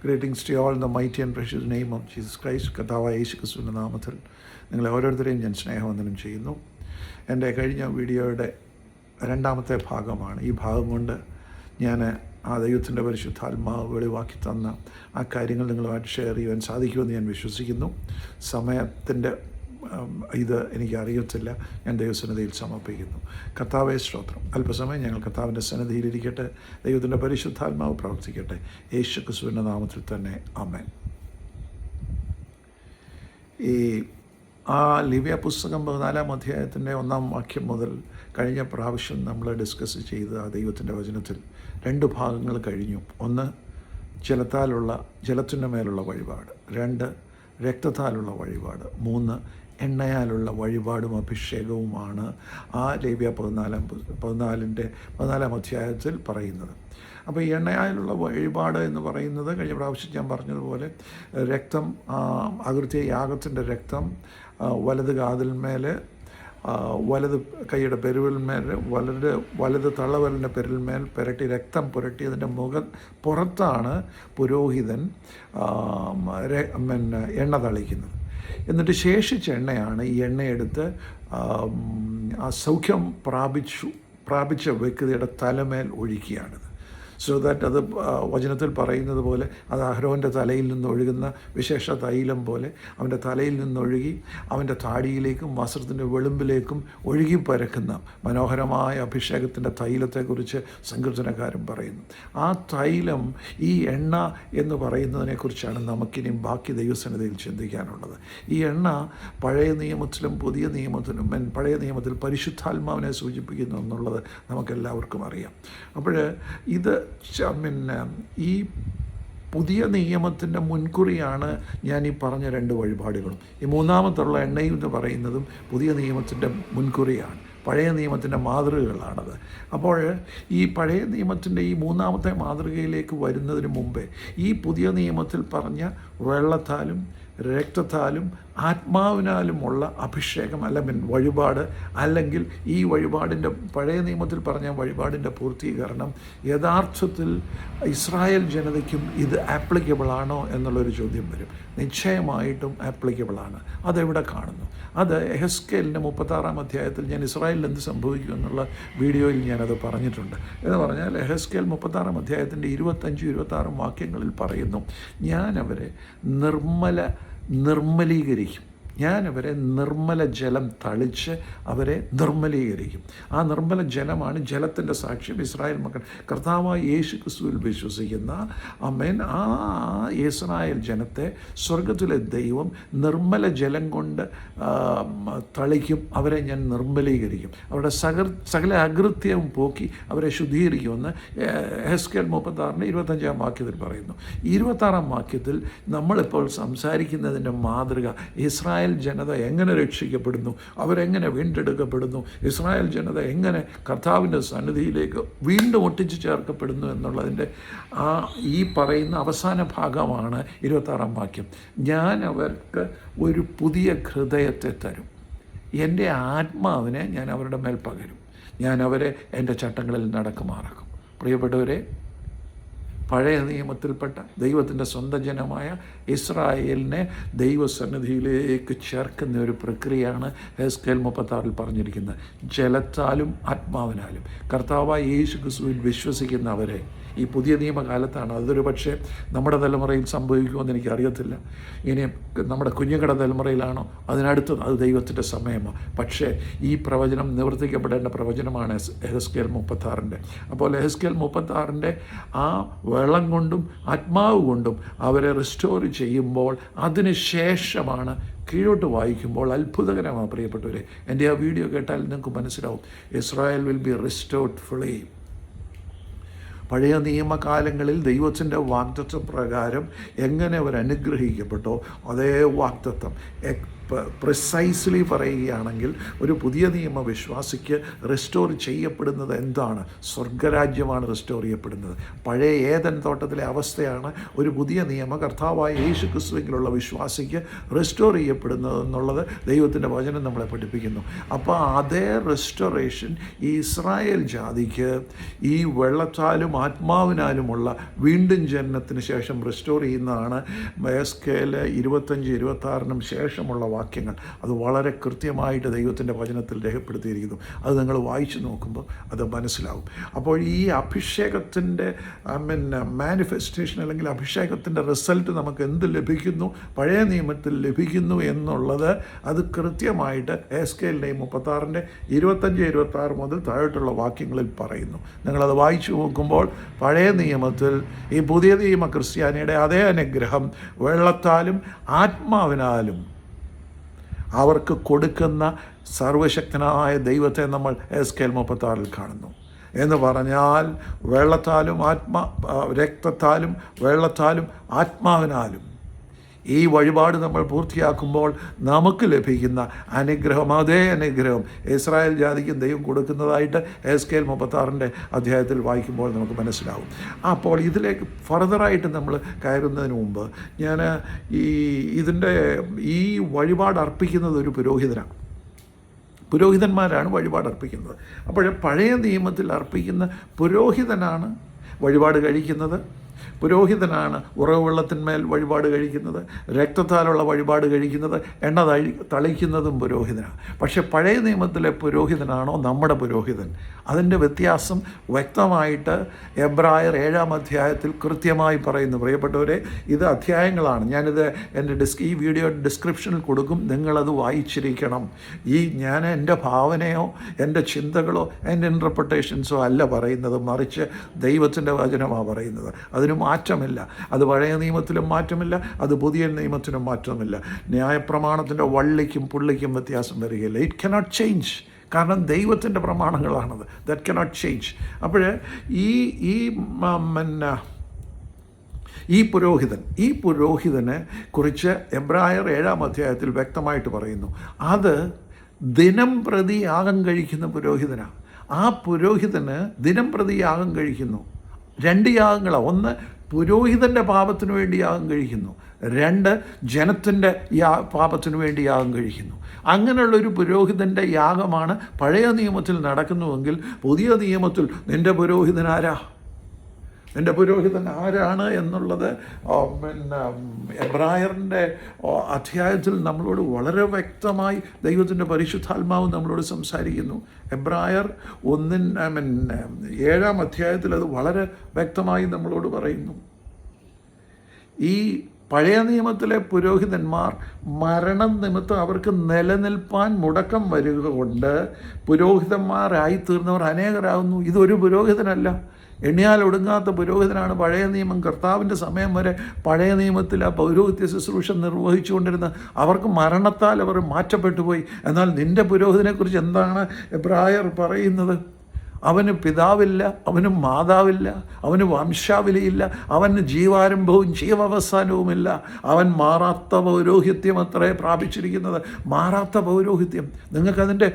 Greetings to you all in the mighty and precious name of Jesus Christ. കർത്താവായ യേശു ക്രിസ്തുവിൻ്റെ നാമത്തിൽ നിങ്ങളെ ഓരോരുത്തരെയും ഞാൻ സ്നേഹവന്ദനം ചെയ്യുന്നു. എൻ്റെ കഴിഞ്ഞ വീഡിയോയുടെ രണ്ടാമത്തെ ഭാഗമാണ്. ഈ ഭാഗം കൊണ്ട് ഞാൻ ആ ദൈവത്തിൻ്റെ പരിശുദ്ധാത്മാവ് വെളിവാക്കി തന്ന ആ കാര്യങ്ങൾ നിങ്ങളുമായിട്ട് ഷെയർ ചെയ്യുവാൻ സാധിക്കുമെന്ന് ഞാൻ വിശ്വസിക്കുന്നു. സമയത്തിൻ്റെ ഇത് എനിക്ക് അറിയത്തില്ല. ഞാൻ ദൈവസന്നിധിയിൽ സമർപ്പിക്കുന്നു. കർത്താവേ സ്തോത്രം. അല്പസമയം ഞങ്ങൾ കർത്താവിൻ്റെ സന്നിധിയിലിരിക്കട്ടെ. ദൈവത്തിൻ്റെ പരിശുദ്ധാത്മാവ് പ്രവർത്തിക്കട്ടെ. യേശു ക്രിസ്തുവിൻ്റെ നാമത്തിൽ തന്നെ ആമേൻ. ആ ലിവ്യ പുസ്തകം 14-ാം അധ്യായത്തിൻ്റെ 1-ാം വാക്യം മുതൽ കഴിഞ്ഞ പ്രാവശ്യം നമ്മൾ ഡിസ്കസ് ചെയ്ത ആ ദൈവത്തിൻ്റെ വചനത്തിൽ 2 ഭാഗങ്ങൾ കഴിഞ്ഞു. 1 ജലത്തിൻ്റെ മേലുള്ള വഴിപാട്, 2 രക്തത്താലുള്ള വഴിപാട്, 3 എണ്ണയാലുള്ള വഴിപാടും അഭിഷേകവുമാണ് ആ ലേവ്യ 14-ാം അധ്യായത്തിൽ പറയുന്നത്. അപ്പോൾ ഈ എണ്ണയാലുള്ള വഴിപാട് എന്ന് പറയുന്നത് കഴിഞ്ഞ പ്രാവശ്യം ഞാൻ പറഞ്ഞതുപോലെ രക്തം, അകൃത്യ യാഗത്തിൻ്റെ രക്തം വലത് കാതിന്മേൽ, വലത് കൈയുടെ പെരുവിൽമേൽ, വലത് തള്ളവലിൻ്റെ പെരുവിൽമേൽ പുരട്ടി രക്തം പുരട്ടി അതിൻ്റെ പുറത്താണ് പുരോഹിതൻ എണ്ണ തളിക്കുന്നത്. എന്നിട്ട് ശേഷിച്ച എണ്ണയാണ് ഈ എണ്ണയെടുത്ത് ആ സൗഖ്യം പ്രാപിച്ച വ്യക്തിയുടെ തലമേൽ ഒഴിക്കുകയാണിത്. സോ ദാറ്റ് അത് വചനത്തിൽ പറയുന്നത് പോലെ അത് അഹരോൻ്റെ തലയിൽ നിന്ന് ഒഴുകുന്ന വിശേഷ തൈലം പോലെ അവൻ്റെ തലയിൽ നിന്നൊഴുകി അവൻ്റെ താടിയിലേക്കും വസ്ത്രത്തിൻ്റെ വെളുമ്പിലേക്കും ഒഴുകി പരക്കുന്ന മനോഹരമായ അഭിഷേകത്തിൻ്റെ തൈലത്തെക്കുറിച്ച് സങ്കീർത്തനക്കാരൻ പറയുന്നു. ആ തൈലം, ഈ എണ്ണ എന്ന് പറയുന്നതിനെക്കുറിച്ചാണ് നമുക്കിനിയും ബാക്കി ദൈവസന്നിധിയിൽ ചിന്തിക്കാനുള്ളത്. ഈ എണ്ണ പഴയ നിയമത്തിലും പുതിയ നിയമത്തിലും, പഴയ നിയമത്തിൽ പരിശുദ്ധാത്മാവിനെ സൂചിപ്പിക്കുന്നു എന്നുള്ളത് നമുക്കെല്ലാവർക്കും അറിയാം. അപ്പോൾ ഇത് ഈ പുതിയ നിയമത്തിൻ്റെ മുൻകുറിയാണ് ഞാൻ ഈ പറഞ്ഞ 2 വഴിപാടുകളും. ഈ മൂന്നാമത്തുള്ള എണ്ണയും എന്ന് പറയുന്നതും പുതിയ നിയമത്തിൻ്റെ മുൻകുറിയാണ്, പഴയ നിയമത്തിൻ്റെ മാതൃകകളാണത്. അപ്പോൾ ഈ പഴയ നിയമത്തിൻ്റെ ഈ മൂന്നാമത്തെ മാതൃകയിലേക്ക് വരുന്നതിന് മുമ്പേ ഈ പുതിയ നിയമത്തിൽ പറഞ്ഞ വെള്ളത്താലും രക്തത്താലും ആത്മാവിനാലുമുള്ള അഭിഷേകം വഴിപാട്, അല്ലെങ്കിൽ ഈ വഴിപാടിൻ്റെ പഴയ നിയമത്തിൽ പറഞ്ഞ വഴിപാടിൻ്റെ പൂർത്തീകരണം യഥാർത്ഥത്തിൽ ഇസ്രായേൽ ജനതയ്ക്കും ഇത് ആപ്ലിക്കബിളാണോ എന്നുള്ളൊരു ചോദ്യം വരും. നിശ്ചയമായിട്ടും ആപ്ലിക്കബിളാണ്. അതെവിടെ കാണുന്നു? അത് യെഹെസ്കേലിൻ്റെ 36-ാം അധ്യായത്തിൽ ഞാൻ ഇസ്രായേലിൽ എന്ത് സംഭവിക്കും എന്നുള്ള വീഡിയോയിൽ ഞാനത് പറഞ്ഞിട്ടുണ്ട്. എന്ന് പറഞ്ഞാൽ യെഹെസ്കേൽ 36-ാം അധ്യായത്തിൻ്റെ 25-26 വാക്യങ്ങളിൽ പറയുന്നു, ഞാൻ അവരെ നിർമ്മലീകരിക്കും. ഞാനവരെ നിർമ്മല ജലം തളിച്ച് അവരെ നിർമ്മലീകരിക്കും. ആ നിർമ്മല ജലമാണ് ജലത്തിൻ്റെ സാക്ഷ്യം. ഇസ്രായേൽ മക്കൾ കർത്താവായ യേശു ക്രിസ്തുവിൽ വിശ്വസിക്കുന്ന ആ ഇസ്രായേൽ ജനത്തെ സ്വർഗത്തിലെ ദൈവം നിർമ്മല ജലം കൊണ്ട് തളിക്കും. അവരെ ഞാൻ നിർമ്മലീകരിക്കും. അവരുടെ സകല അകൃത്യവും പോക്കി അവരെ ശുദ്ധീകരിക്കുമെന്ന് യെഹെസ്കേൽ 36-ന്റെ 25-ാം വാക്യത്തിൽ പറയുന്നു. 26-ാം വാക്യത്തിൽ നമ്മളിപ്പോൾ സംസാരിക്കുന്നതിൻ്റെ മാതൃക, ഇസ്രായേൽ ജനത എങ്ങനെ രക്ഷിക്കപ്പെടുന്നു, അവരെങ്ങനെ വീണ്ടെടുക്കപ്പെടുന്നു, ഇസ്രായേൽ ജനത എങ്ങനെ കർത്താവിൻ്റെ സന്നിധിയിലേക്ക് വീണ്ടും ഒട്ടിച്ചു ചേർക്കപ്പെടുന്നു എന്നുള്ളതിൻ്റെ ഈ പറയുന്ന അവസാന ഭാഗമാണ് 26-ാം വാക്യം. ഞാൻ അവർക്ക് ഒരു പുതിയ ഹൃദയത്തെ തരും, എൻ്റെ ആത്മാവിനെ ഞാൻ അവരുടെ മേൽ പകരും, ഞാൻ അവരെ എൻ്റെ ചട്ടങ്ങളിൽ നടക്കുമാറാക്കും. പ്രിയപ്പെട്ടവരെ, പഴയ നിയമത്തിൽപ്പെട്ട ദൈവത്തിൻ്റെ സ്വന്തം ജനമായ ഇസ്രായേലിനെ ദൈവസന്നിധിയിലേക്ക് ചേർക്കുന്ന ഒരു പ്രക്രിയയാണ് യെഹെസ്കേൽ 36-ൽ പറഞ്ഞിരിക്കുന്നത്. ജലത്താലും ആത്മാവിനാലും കർത്താവായ യേശു ക്രിസ്തുവിൽ വിശ്വസിക്കുന്നവരെ ഈ പുതിയ നിയമകാലത്താണ്. അതൊരു പക്ഷേ നമ്മുടെ തലമുറയിൽ സംഭവിക്കുമെന്ന് എനിക്കറിയത്തില്ല. ഇനി നമ്മുടെ കുഞ്ഞുങ്ങളുടെ തലമുറയിലാണോ, അതിനടുത്തത്, അത് ദൈവത്തിൻ്റെ സമയമാണ്. പക്ഷേ ഈ പ്രവചനം നിവർത്തിക്കപ്പെടേണ്ട പ്രവചനമാണ് യെഹെസ്കേൽ 36-ന്റെ. അപ്പോൾ യെഹെസ്കേൽ 36-ന്റെ ആ വെള്ളം കൊണ്ടും ആത്മാവ് കൊണ്ടും അവരെ റിസ്റ്റോർ ചെയ്യുമ്പോൾ അതിന് ശേഷമാണ് കീഴോട്ട് വായിക്കുമ്പോൾ അത്ഭുതകരമാണ്. പ്രിയപ്പെട്ടവരെ, എൻ്റെ ആ വീഡിയോ കേട്ടാൽ നിങ്ങൾക്ക് മനസ്സിലാവും. Israel will be restored fully. പഴയ നിയമകാലങ്ങളിൽ ദൈവത്തിൻ്റെ വാഗ്ദത്ത പ്രകാരം എങ്ങനെ അവർ അനുഗ്രഹിക്കപ്പെട്ടോ അതേ വാഗ്ദത്തം പ്രിസൈസ്ലി പറയുകയാണെങ്കിൽ ഒരു പുതിയ നിയമ വിശ്വാസിക്ക് റെസ്റ്റോർ ചെയ്യപ്പെടുന്നത് എന്താണ്? സ്വർഗരാജ്യമാണ് റെസ്റ്റോർ ചെയ്യപ്പെടുന്നത്. പഴയ ഏദൻ തോട്ടത്തിലെ അവസ്ഥയാണ് ഒരു പുതിയ നിയമ കർത്താവായ യേശു ക്രിസ്തുവിലുള്ള വിശ്വാസിക്ക് റെസ്റ്റോർ ചെയ്യപ്പെടുന്നത് എന്നുള്ളത് ദൈവത്തിൻ്റെ വചനം നമ്മളെ പഠിപ്പിക്കുന്നു. അപ്പോൾ അതേ റെസ്റ്റോറേഷൻ ഈ ഇസ്രായേൽ ജാതിക്ക് ഈ വെള്ളത്താലും ആത്മാവിനാലുമുള്ള വീണ്ടും ജനനത്തിന് ശേഷം റെസ്റ്റോർ ചെയ്യുന്നതാണ് എസ്കേൽ 25-26 ശേഷമുള്ള വാക്യങ്ങൾ. അത് വളരെ കൃത്യമായിട്ട് ദൈവത്തിൻ്റെ വചനത്തിൽ രേഖപ്പെടുത്തിയിരിക്കുന്നു. അത് നിങ്ങൾ വായിച്ചു നോക്കുമ്പോൾ അത് മനസ്സിലാവും. അപ്പോൾ ഈ അഭിഷേകത്തിൻ്റെ മാനിഫെസ്റ്റേഷൻ അല്ലെങ്കിൽ അഭിഷേകത്തിൻ്റെ റിസൾട്ട് നമുക്ക് എന്ത് ലഭിക്കുന്നു, പഴയ നിയമത്തിൽ ലഭിക്കുന്നു എന്നുള്ളത് അത് കൃത്യമായിട്ട് എസ്കേലിൻ്റെ 25-26 മുതൽ താഴോട്ടുള്ള വാക്യങ്ങളിൽ പറയുന്നു. നിങ്ങളത് വായിച്ചു നോക്കുമ്പോൾ പഴയ നിയമത്തിൽ ഈ പുതിയ നിയമ ക്രിസ്ത്യാനിയുടെ അതേ അനുഗ്രഹം വെള്ളത്താലും ആത്മാവിനാലും അവർക്ക് കൊടുക്കുന്ന സർവശക്തനായ ദൈവത്തെ നമ്മൾ എസ്കേൽ 36 കാണുന്നു. എന്ന് പറഞ്ഞാൽ വെള്ളത്താലും രക്തത്താലും വെള്ളത്താലും ആത്മാവിനാലും ഈ വഴിപാട് നമ്മൾ പൂർത്തിയാക്കുമ്പോൾ നമുക്ക് ലഭിക്കുന്ന അനുഗ്രഹം, അതേ അനുഗ്രഹം ഇസ്രായേൽ ജാതിക്കും ദൈവം കൊടുക്കുന്നതായിട്ട് എസ്കേൽ 36 അധ്യായത്തിൽ വായിക്കുമ്പോൾ നമുക്ക് മനസ്സിലാവും. അപ്പോൾ ഇതിലേക്ക് ഫർദറായിട്ട് നമ്മൾ കയറുന്നതിന് മുമ്പ് ഞാൻ ഈ വഴിപാട് അർപ്പിക്കുന്നത് ഒരു പുരോഹിതനാണ്. പുരോഹിതന്മാരാണ് വഴിപാട് അർപ്പിക്കുന്നത്. അപ്പോൾ പഴയ നിയമത്തിൽ അർപ്പിക്കുന്ന പുരോഹിതനാണ് വഴിപാട് കഴിക്കുന്നത്. പുരോഹിതനാണ് ഉറവുവെള്ളത്തിന്മേൽ വഴിപാട് കഴിക്കുന്നത്, രക്തത്താലുള്ള വഴിപാട് കഴിക്കുന്നത്, എണ്ണ തളിക്കുന്നതും പുരോഹിതനാണ്. പക്ഷേ പഴയ നിയമത്തിലെ പുരോഹിതനാണോ നമ്മുടെ പുരോഹിതൻ? അതിൻ്റെ വ്യത്യാസം വ്യക്തമായിട്ട് എബ്രായർ 7-ാം അധ്യായത്തിൽ കൃത്യമായി പറയുന്നു. പ്രിയപ്പെട്ടവരെ, ഇത് അധ്യായങ്ങളാണ്. ഞാനിത് ഈ വീഡിയോ ഡിസ്ക്രിപ്ഷനിൽ കൊടുക്കും. നിങ്ങളത് വായിച്ചിരിക്കണം. ഞാൻ എൻ്റെ ഭാവനയോ എൻ്റെ ചിന്തകളോ എൻ്റെ ഇൻ്റർപ്രിട്ടേഷൻസോ അല്ല പറയുന്നത്, മറിച്ച് ദൈവത്തിൻ്റെ വചനമാണ് പറയുന്നത്. അതിന് മാറ്റമില്ല. അത് പഴയ നിയമത്തിലും മാറ്റമില്ല, അത് പുതിയ നിയമത്തിനും മാറ്റമില്ല. ന്യായപ്രമാണത്തിൻ്റെ വള്ളിക്കും പുള്ളിക്കും വ്യത്യാസം വരികയില്ല. It cannot change. കാരണം ദൈവത്തിൻ്റെ പ്രമാണങ്ങളാണത്. That cannot change. അപ്പോൾ ഈ പുരോഹിതനെ കുറിച്ച് എബ്രായർ 7-ാം അധ്യായത്തിൽ വ്യക്തമായിട്ട് പറയുന്നു. അത് ദിനം പ്രതി യാഗം കഴിക്കുന്ന പുരോഹിതനാണ്. ആ പുരോഹിതന് ദിനം പ്രതി യാഗം കഴിക്കുന്നു. 2 യാഗങ്ങളാണ്. ഒന്ന്, പുരോഹിതൻ്റെ പാപത്തിനു വേണ്ടി യാഗം കഴിക്കുന്നു. 2, ജനത്തിൻ്റെ പാപത്തിനു വേണ്ടി യാഗം കഴിക്കുന്നു. അങ്ങനെയുള്ളൊരു പുരോഹിതൻ്റെ യാഗമാണ് പഴയ നിയമത്തിൽ നടക്കുന്നുവെങ്കിൽ പുതിയ നിയമത്തിൽ നിൻ്റെ പുരോഹിതൻ ആരാണ് എന്നുള്ളത് എബ്രായറിൻ്റെ അധ്യായത്തിൽ നമ്മളോട് വളരെ വ്യക്തമായി ദൈവത്തിൻ്റെ പരിശുദ്ധാത്മാവ് നമ്മളോട് സംസാരിക്കുന്നു. എബ്രായർ 7-ാം അധ്യായത്തിൽ അത് വളരെ വ്യക്തമായി നമ്മളോട് പറയുന്നു. ഈ പഴയ നിയമത്തിലെ പുരോഹിതന്മാർ മരണം നിമിത്തം അവർക്ക് നിലനിൽപ്പാൻ മുടക്കം വരിക കൊണ്ട് പുരോഹിതന്മാരായി തീർന്നവർ അനേകരാകുന്നു. ഇതൊരു പുരോഹിതനല്ല, എണ്ണിയാൽ ഒടുങ്ങാത്ത പുരോഹിതനാണ്. പഴയ നിയമം കർത്താവിൻ്റെ സമയം വരെ പഴയ നിയമത്തിൽ ആ പൗരോഹിത്യ ശുശ്രൂഷ നിർവഹിച്ചുകൊണ്ടിരുന്ന അവർക്ക് മരണത്താൽ അവർ മാറ്റപ്പെട്ടു പോയി. എന്നാൽ നിൻ്റെ പുരോഹിതനെക്കുറിച്ച് എന്താണ് എബ്രായർ പറയുന്നത്? അവന് പിതാവില്ല, അവന് മാതാവില്ല, അവന് വംശാവലിയില്ല, അവന് ജീവാരംഭവും ജീവാവസാനവുമില്ല. അവൻ മാറാത്ത പൗരോഹിത്യം അത്രേ പ്രാപിച്ചിരിക്കുന്നത്. മാറാത്ത പൗരോഹിത്യം. നിങ്ങൾക്കതിൻ്റെ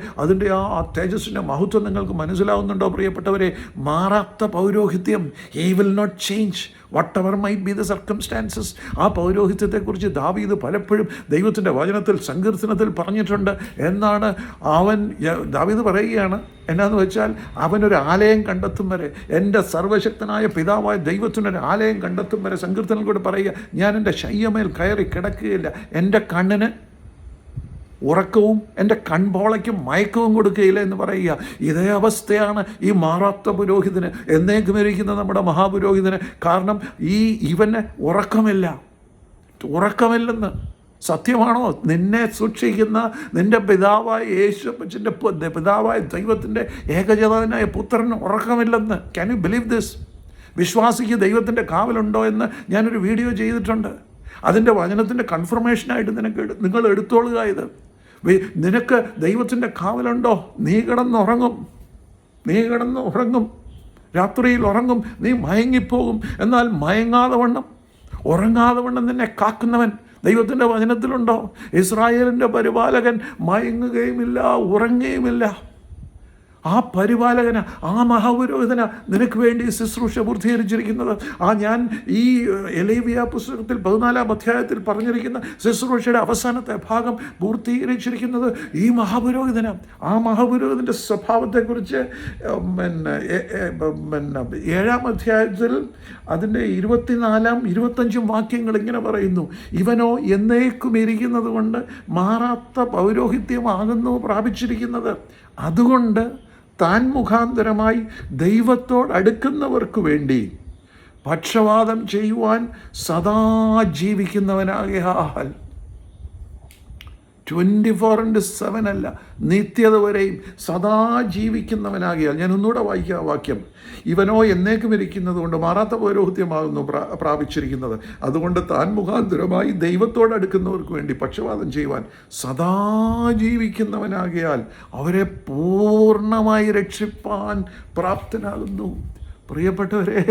ആ തേജസ്സിൻ്റെ മഹത്വം നിങ്ങൾക്ക് മനസ്സിലാവുന്നുണ്ടോ പ്രിയപ്പെട്ടവരെ? മാറാത്ത പൗരോഹിത്യം. He will not change whatever might be the circumstances. ആ പൗരോഹിത്യത്തെക്കുറിച്ച് ദാവീദ് പലപ്പോഴും ദൈവത്തിൻ്റെ വചനത്തിൽ സങ്കീർത്തനത്തിൽ പറഞ്ഞിട്ടുണ്ട്. എന്നാണ് ദാവീദ് പറയുകയാണ്, എന്നാന്ന് വെച്ചാൽ അവനൊരു ആലയം കണ്ടെത്തും വരെ, എൻ്റെ സർവശക്തനായ പിതാവായ ദൈവത്തിനൊരു ആലയം കണ്ടെത്തും വരെ സങ്കീർത്തനം കൂടെ പറയുക, ഞാൻ എൻ്റെ ശയ്യമേൽ കയറി കിടക്കുകയില്ല, എൻ്റെ കണ്ണിന് ഉറക്കവും എൻ്റെ കൺപോളയ്ക്കും മയക്കവും കൊടുക്കുകയില്ല എന്ന് പറയുക. ഇതേ അവസ്ഥയാണ് ഈ മാറാത്ത പുരോഹിതന്, എന്നേക്കും ഇരിക്കുന്ന നമ്മുടെ മഹാപുരോഹിതന്. കാരണം ഇവന് ഉറക്കമില്ലെന്ന്. സത്യമാണോ? നിന്നെ സൂക്ഷിക്കുന്ന നിൻ്റെ പിതാവായ യേശുവിൻ്റെ പിതാവായ ദൈവത്തിൻ്റെ ഏകജാതനായ പുത്രന് ഉറക്കമില്ലെന്ന്. Can you believe this? വിശ്വാസിക്ക് ദൈവത്തിൻ്റെ കാവലുണ്ടോ എന്ന് ഞാനൊരു വീഡിയോ ചെയ്തിട്ടുണ്ട്. അതിൻ്റെ വചനത്തിൻ്റെ കൺഫർമേഷനായിട്ട് നിങ്ങൾ എടുത്തോളുക. ഇത് നിനക്ക് ദൈവത്തിൻ്റെ കാവലുണ്ടോ? നീ കിടന്നുറങ്ങും, രാത്രിയിൽ ഉറങ്ങും, നീ മയങ്ങിപ്പോകും. എന്നാൽ ഉറങ്ങാതെ വണ്ണം നിന്നെ കാക്കുന്നവൻ ദൈവത്തിൻ്റെ വചനത്തിലുണ്ടോ? ഇസ്രായേലിൻ്റെ പരിപാലകൻ മയങ്ങുകയുമില്ല, ഉറങ്ങുകയുമില്ല. ആ പരിപാലകന, ആ മഹാപുരോഹിതന നിനക്ക് വേണ്ടി ശുശ്രൂഷ പൂർത്തീകരിച്ചിരിക്കുന്നത്. ഞാൻ ഈ എലേവിയ പുസ്തകത്തിൽ 14-ാം അധ്യായത്തിൽ പറഞ്ഞിരിക്കുന്ന ശുശ്രൂഷയുടെ അവസാനത്തെ ഭാഗം പൂർത്തീകരിച്ചിരിക്കുന്നത് ഈ മഹാപുരോഹിതന. ആ മഹാപുരോഹിതൻ്റെ സ്വഭാവത്തെക്കുറിച്ച് 7-ാം അധ്യായത്തിൽ അതിൻ്റെ 24-ാം 25-ഉം വാക്യങ്ങൾ ഇങ്ങനെ പറയുന്നു: ഇവനോ എന്നേക്കും ഇരിക്കുന്നത് കൊണ്ട് മാറാത്ത പൗരോഹിത്യമാകുന്നു പ്രാപിച്ചിരിക്കുന്നത്. അതുകൊണ്ട് താൻ മുഖാന്തരമായി ദൈവത്തോട് അടുക്കുന്നവർക്ക് വേണ്ടി പക്ഷവാദം ചെയ്യുവാൻ സദാ ജീവിക്കുന്നവനാകയാൽ 24/7 അല്ല, നിത്യത വരെയും സദാ ജീവിക്കുന്നവനാകിയാൽ. ഞാൻ ഒന്നുകൂടെ വായിക്കാം വാക്യം: ഇവനോ എന്നേക്കും ഇരിക്കുന്നത് കൊണ്ട് മാറാത്ത പൗരോഹിത്യമാകുന്നു പ്രാപിച്ചിരിക്കുന്നത്. അതുകൊണ്ട് താൻ മുഖാന്തരമായി ദൈവത്തോട് അടുക്കുന്നവർക്ക് വേണ്ടി പക്ഷവാദം ചെയ്യുവാൻ സദാ ജീവിക്കുന്നവനാകിയാൽ അവരെ പൂർണ്ണമായി രക്ഷിപ്പാൻ പ്രാപ്തനാകുന്നു. പ്രിയപ്പെട്ടവരെ,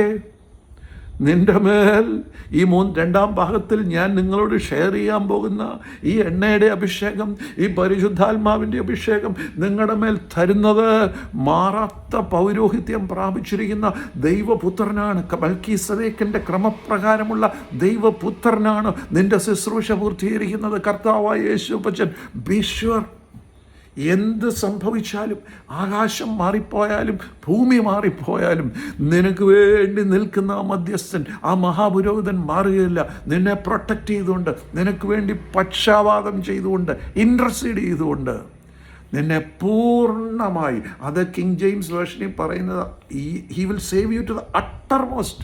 നിൻ്റെ മേൽ ഈ 2-ാം ഭാഗത്തിൽ ഞാൻ നിങ്ങളോട് ഷെയർ ചെയ്യാൻ പോകുന്ന ഈ എണ്ണയുടെ അഭിഷേകം, ഈ പരിശുദ്ധാത്മാവിൻ്റെ അഭിഷേകം നിങ്ങളുടെ മേൽ തരുന്നത് മാറാത്ത പൗരോഹിത്യം പ്രാപിച്ചിരിക്കുന്ന ദൈവപുത്രനാണ്. മൽക്കീസദേക്കിൻ്റെ ക്രമപ്രകാരമുള്ള ദൈവപുത്രനാണ് നിൻ്റെ ശുശ്രൂഷ പൂർത്തീകരിക്കുന്നത്. കർത്താവായ യേശുപ്പച്ചൻ ബീശ്വർ. എന്ത് സംഭവിച്ചാലും, ആകാശം മാറിപ്പോയാലും ഭൂമി മാറിപ്പോയാലും നിനക്ക് വേണ്ടി നിൽക്കുന്ന ആ മധ്യസ്ഥൻ, ആ മഹാപുരോഹിതൻ മാറുകയില്ല. നിന്നെ പ്രൊട്ടക്റ്റ് ചെയ്തുകൊണ്ട്, നിനക്ക് വേണ്ടി പക്ഷാപാതം ചെയ്തുകൊണ്ട്, ഇൻറ്റർസീഡ് ചെയ്തുകൊണ്ട് നിന്നെ പൂർണ്ണമായി, അത് കിങ് ജെയിംസ് വേർഷനിൽ പറയുന്നത്, he will save you to the uttermost.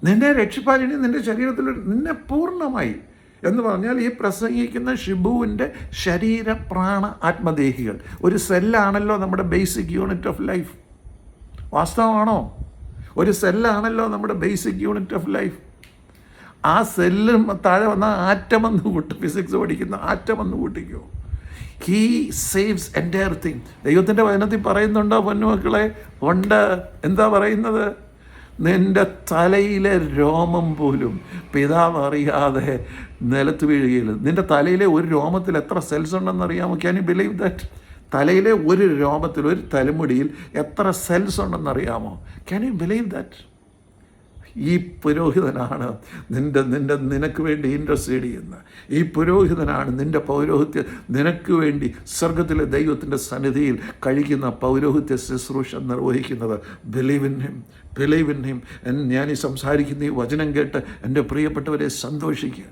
നിന്നെ രക്ഷിപ്പാൻ നിൻ്റെ ശരീരത്തിൽ നിന്നെ പൂർണ്ണമായി എന്ന് പറഞ്ഞാൽ ഈ പ്രസംഗിക്കുന്ന ഷിബുവിൻ്റെ ശരീര പ്രാണ ആത്മദേഹികൾ ഒരു സെല്ലാണല്ലോ നമ്മുടെ ബേസിക് യൂണിറ്റ് ഓഫ് ലൈഫ്. വാസ്തവമാണോ? ഒരു സെല്ലാണല്ലോ നമ്മുടെ ബേസിക് യൂണിറ്റ് ഓഫ് ലൈഫ്. ആ സെല്ല് താഴെ വന്ന ആറ്റമെന്ന് കൂട്ടും. ഫിസിക്സ് പഠിക്കുന്ന ആറ്റമെന്ന് കൂട്ടിക്കോ. He saves entire thing. ദൈവത്തിൻ്റെ വചനത്തിൽ പറയുന്നുണ്ടോ പൊന്നുമക്കളെ? ഉണ്ട്. എന്താ പറയുന്നത്? നിൻ്റെ തലയിലെ രോമം പോലും പിതാവ് അറിയാതെ നിലത്ത് വീഴുകയില്ല. നിൻ്റെ തലയിലെ ഒരു രോമത്തിൽ എത്ര സെൽസ് ഉണ്ടെന്ന് അറിയാമോ? Can you believe that? തലയിലെ ഒരു രോമത്തിൽ, ഒരു തലമുടിയിൽ എത്ര സെൽസ് ഉണ്ടെന്ന് അറിയാമോ? Can you believe that? ഈ പുരോഹിതനാണ് നിനക്ക് വേണ്ടി ഇൻറ്റർസീഡ് ചെയ്യുന്ന ഈ പുരോഹിതനാണ് നിൻ്റെ പൗരോഹിത്യ, നിനക്ക് വേണ്ടി സ്വർഗത്തിലെ ദൈവത്തിൻ്റെ സന്നിധിയിൽ കഴിക്കുന്ന പൗരോഹിത്യ ശുശ്രൂഷ നിർവഹിക്കുന്നത്. Believe in him, believe in him. ഞാൻ ഈ സംസാരിക്കുന്ന ഈ വചനം കേട്ട് എൻ്റെ പ്രിയപ്പെട്ടവരെ സന്തോഷിക്കുക.